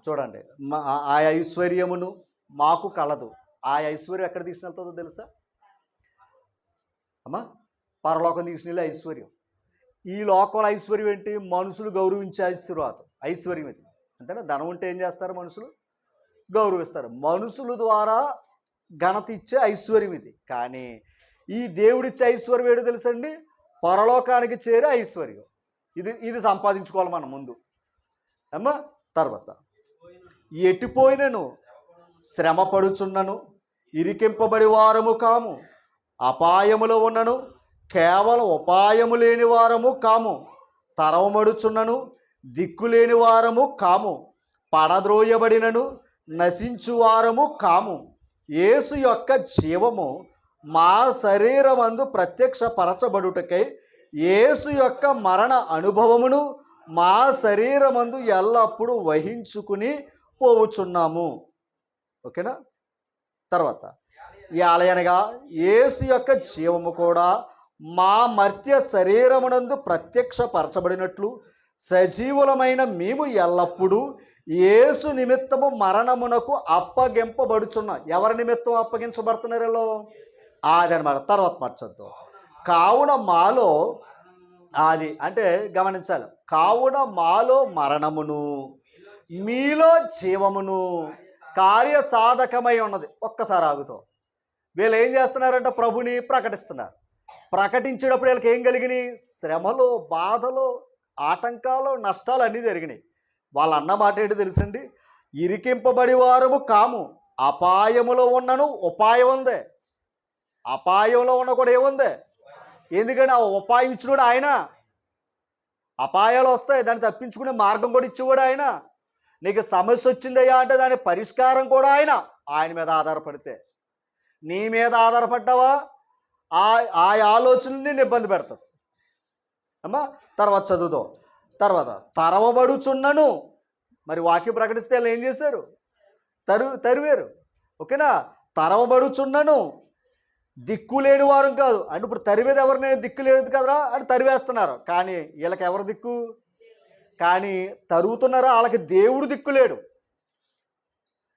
చూడండి, ఆ ఐశ్వర్యమును మాకు కలదు. ఆ ఐశ్వర్యం ఎక్కడ తీసుకెళ్తుందో తెలుసా అమ్మా? పరలోకం తీసుకెళ్ళే ఐశ్వర్యం. ఈ లోకంలో ఐశ్వర్యం ఏంటి? మనుషులు గౌరవించే ఐశ్వర్యం ఇది, అంతేనా? ధనం ఉంటే ఏం చేస్తారు? మనుషులు గౌరవిస్తారు. మనుషుల ద్వారా ఘనత ఇచ్చే ఐశ్వర్యం ఇది. కానీ ఈ దేవుడిచ్చే ఐశ్వర్యం ఏడు తెలుసండి? పరలోకానికి చేరే ఐశ్వర్యం. ఇది సంపాదించుకోవాలి మనం ముందు అమ్మా. తర్వాత ఎట్టిపోయినను శ్రమ పడుచున్నను ఇరికింపబడి వారము కాము, అపాయములో ఉన్నను కేవలం ఉపాయము లేని వారము కాము, తరవమడుచున్నను దిక్కులేని వారము కాము, పడద్రోయబడినను నశించు వారము కాము. యేసు యొక్క జీవము మా శరీరమందు ప్రత్యక్షపరచబడుటకై యేసు యొక్క మరణ అనుభవమును మా శరీరమందు ఎల్లప్పుడూ వహించుకుని పోవుచున్నాము. ఓకేనా? తర్వాత యాలయనగా యేసు యొక్క జీవము కూడా మా మర్త్య శరీరమునందు ప్రత్యక్షపరచబడినట్లు సజీవులమైన మేము ఎల్లప్పుడూ యేసు నిమిత్తము మరణమునకు అప్పగింపబడుచున్నాం. ఎవరి నిమిత్తం అప్పగించబడుతున్నారో అదనమాట. తర్వాత మార్చద్దు. కావున మాలో అది అంటే గమనించాలి. కావున మాలో మరణమును మీలో జీవమును కార్యసాధకమై ఉన్నది. ఒక్కసారి ఆగుతాం. వీళ్ళు ఏం చేస్తున్నారంటే ప్రభుని ప్రకటిస్తున్నారు. ప్రకటించేటప్పుడు వీళ్ళకి ఏం కలిగినాయి? శ్రమలు, బాధలు, ఆటంకాలు, నష్టాలు అన్నీ జరిగినాయి. వాళ్ళు అన్న మాట ఏంటి తెలుసండి? ఇరికింపబడి వారము కాము, అపాయములో ఉన్నను ఉపాయం ఉంది. అపాయంలో ఉన్న కూడా ఏముంది? ఎందుకంటే ఆ ఉపాయం ఇచ్చినోడు ఆయన. అపాయాలు వస్తాయి, దాన్ని తప్పించుకునే మార్గం కూడా ఇచ్చేవాడు ఆయన. నీకు సమస్య వచ్చిందయ్యా అంటే దాని పరిష్కారం కూడా ఆయన మీద ఆధారపడితే. నీ మీద ఆధారపడ్డావా ఆ ఆలోచనలు నేను ఇబ్బంది పెడతాను అమ్మా. తర్వాత చదువుతాం. తర్వాత తరవబడుచున్నను, మరి వాక్యం ప్రకటిస్తే వాళ్ళు ఏం చేశారు? తరివేరు. ఓకేనా? తరవబడుచున్నను దిక్కు లేని వారు కాదు అంటే ఇప్పుడు తరివేది ఎవరిని దిక్కు లేదు కదరా అని తరివేస్తున్నారు. కానీ వీళ్ళకి ఎవరు దిక్కు? కానీ తరుగుతున్నారో వాళ్ళకి దేవుడు దిక్కు లేడు.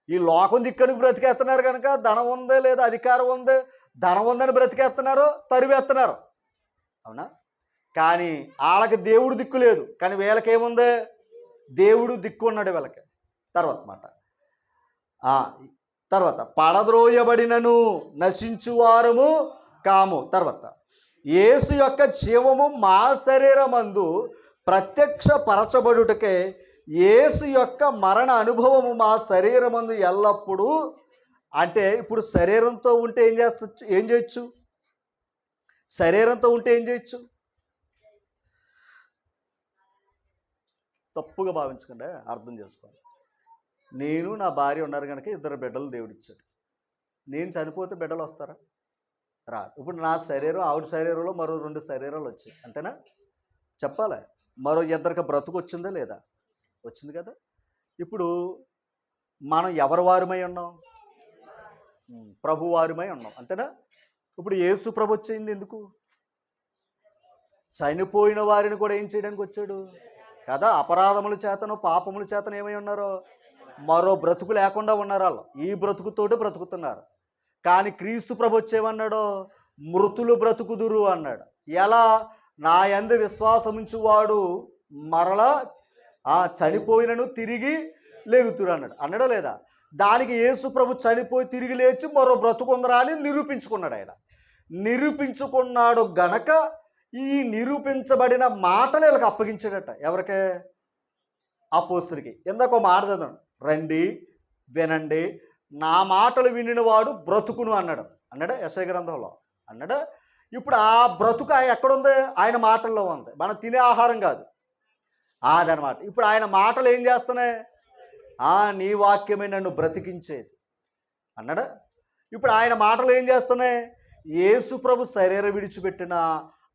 ఈ లోకం దిక్కడికి బ్రతికేస్తున్నారు కనుక ధనం ఉంది లేదా అధికారం ఉంది, ధనం ఉందని బ్రతికేస్తున్నారు, తరివేస్తున్నారు. అవునా? కానీ వాళ్ళకి దేవుడు దిక్కు లేదు. కానీ వీళ్ళకేముంది? దేవుడు దిక్కు ఉన్నాడు వీళ్ళకి. తర్వాత మాట తర్వాత పడద్రోయబడినను నశించువారము కాము. తర్వాత యేసు యొక్క జీవము మా శరీరమందు ప్రత్యక్ష పరచబడుటకే యేసు యొక్క మరణ అనుభవము మా శరీరమందు ఎల్లప్పుడూ. అంటే ఇప్పుడు శరీరంతో ఉంటే ఏం చేయొచ్చు? శరీరంతో ఉంటే ఏం చేయొచ్చు? తప్పుగా భావించకుండా అర్థం చేసుకోవాలి. నేను నా భార్య ఉన్నారు కనుక 2 బిడ్డలు దేవుడిచ్చాడు. నేను చనిపోతే బిడ్డలు వస్తారా? రా. ఇప్పుడు నా శరీరం ఆవిడ శరీరంలో మరో 2 శరీరాలు వచ్చాయి, అంతేనా? చెప్పాలి. మరో 2కి బ్రతుకు వచ్చిందా లేదా? వచ్చింది కదా. ఇప్పుడు మనం ఎవరి వారమై ఉన్నాం? ప్రభు వారమై ఉన్నాం, అంతేనా? ఇప్పుడు యేసు ప్రభు వచ్చింది ఎందుకు? చనిపోయిన వారిని కూడా ఏం చేయడానికి వచ్చాడు కదా. అపరాధముల చేతను పాపముల చేతను ఏమై ఉన్నారో మరో బ్రతుకు లేకుండా ఉన్నారు వాళ్ళు. ఈ బ్రతుకుతోటి బ్రతుకుతున్నారు. కానీ క్రీస్తు ప్రభు వచ్చేమన్నాడు? మృతులు బ్రతుకుదురు అన్నాడు. ఎలా? నా యందు విశ్వాసముంచువాడు మరలా చనిపోయినను తిరిగి లేగుతురు అన్నాడు. అన్నాడో లేదా? దానికి యేసు ప్రభు చనిపోయి తిరిగి లేచి మరో బ్రతుకుందరా అని నిరూపించుకున్నాడు. ఆయన నిరూపించుకున్నాడు గనక ఈ నిరూపించబడిన మాటలు వీళ్ళకి అప్పగించాడట. ఎవరికే? అపోస్తులకి. ఇందాక ఒక మాట చదవండి. రండి వినండి, నా మాటలు వినినవాడు బ్రతుకును అన్నాడు. అన్నాడా? యెషయా గ్రంథంలో అన్నాడా? ఇప్పుడు ఆ బ్రతుకు ఎక్కడుంది? ఆయన మాటల్లో ఉంది. మనం తినే ఆహారం కాదు అదనమాట. ఇప్పుడు ఆయన మాటలు ఏం చేస్తున్నాయి? నీ వాక్యమే నన్ను బ్రతికించేది అన్నాడా? ఇప్పుడు ఆయన మాటలు ఏం చేస్తున్నాయి? యేసు ప్రభు శరీరం విడిచిపెట్టిన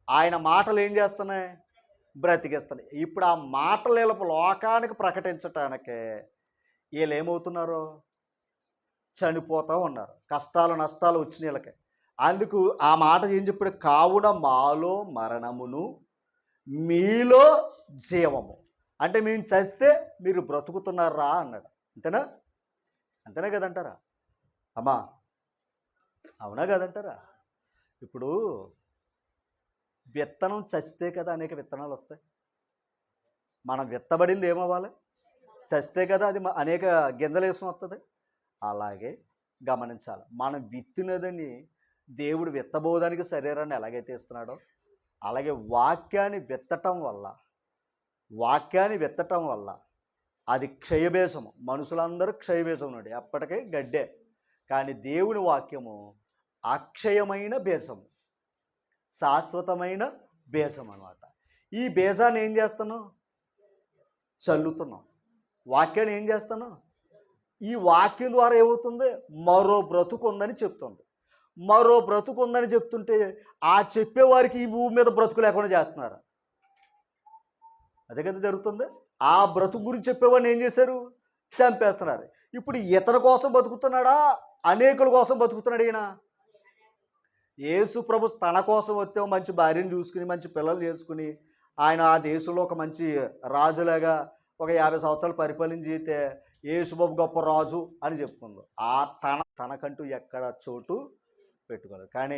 ఆయన మాటలు ఏం చేస్తున్నాయి? బ్రతికిస్తున్నాయి. ఇప్పుడు ఆ మాటలు లోకానికి ప్రకటించటానికే వీళ్ళు ఏమవుతున్నారు? చనిపోతూ ఉన్నారు. కష్టాలు నష్టాలు వచ్చిన వీళ్ళకి. అందుకు ఆ మాట ఏం చెప్పాడు? కావున మాలో మరణమును మీలో జీవము. అంటే మేము చస్తే మీరు బ్రతుకుతున్నారా అన్నాడు. అంతేనా? అంతేనా కదంటారా అమ్మా? అవునా కదంటారా? ఇప్పుడు విత్తనం చస్తే కదా అనేక విత్తనాలు వస్తాయి. మనం విత్తబడింది ఏమవ్వాలి? చస్తే కదా అది అనేక గింజలు వేసుకుని వస్తుంది. అలాగే గమనించాలి. మనం విత్తినదని దేవుడు విత్తబోదానికి శరీరాన్ని ఎలాగైతే ఇస్తున్నాడో అలాగే వాక్యాన్ని విత్తటం వల్ల అది క్షయబేసము. మనుషులందరూ క్షయబేసం ఉన్నాడు, ఎప్పటికీ గడ్డే. కానీ దేవుని వాక్యము అక్షయమైన బేసము, శాశ్వతమైన బేసం అన్నమాట. ఈ బేసాన్ని ఏం చేస్తున్నాం? చల్లుతున్నాం. వాక్యాన్ని ఏం చేస్తున్నాం? ఈ వాక్యం ద్వారా ఏమవుతుంది? మరో బ్రతుకు ఉందని చెప్తుంది. మరో బ్రతుకు ఉందని చెప్తుంటే ఆ చెప్పేవారికి ఈ భూమి మీద బ్రతుకు లేకుండా చేస్తున్నారు. అదే కదా జరుగుతుంది. ఆ బ్రతుకు గురించి చెప్పేవాడిని ఏం చేశారు? చంపేస్తున్నారు. ఇప్పుడు ఇతని కోసం బతుకుతున్నాడా? అనేకుల కోసం బతుకుతున్నాడు ఈయన. యేసు ప్రభు తన కోసం వస్తే మంచి భార్యను చూసుకుని మంచి పిల్లలు చేసుకుని ఆయన ఆ దేశంలో ఒక మంచి రాజులాగా ఒక 50 సంవత్సరాలు పరిపాలించితే యేసుబాబు గొప్ప రాజు అని చెప్పుకుంది. తనకంటూ ఎక్కడ చోటు పెట్టుకోలేదు. కానీ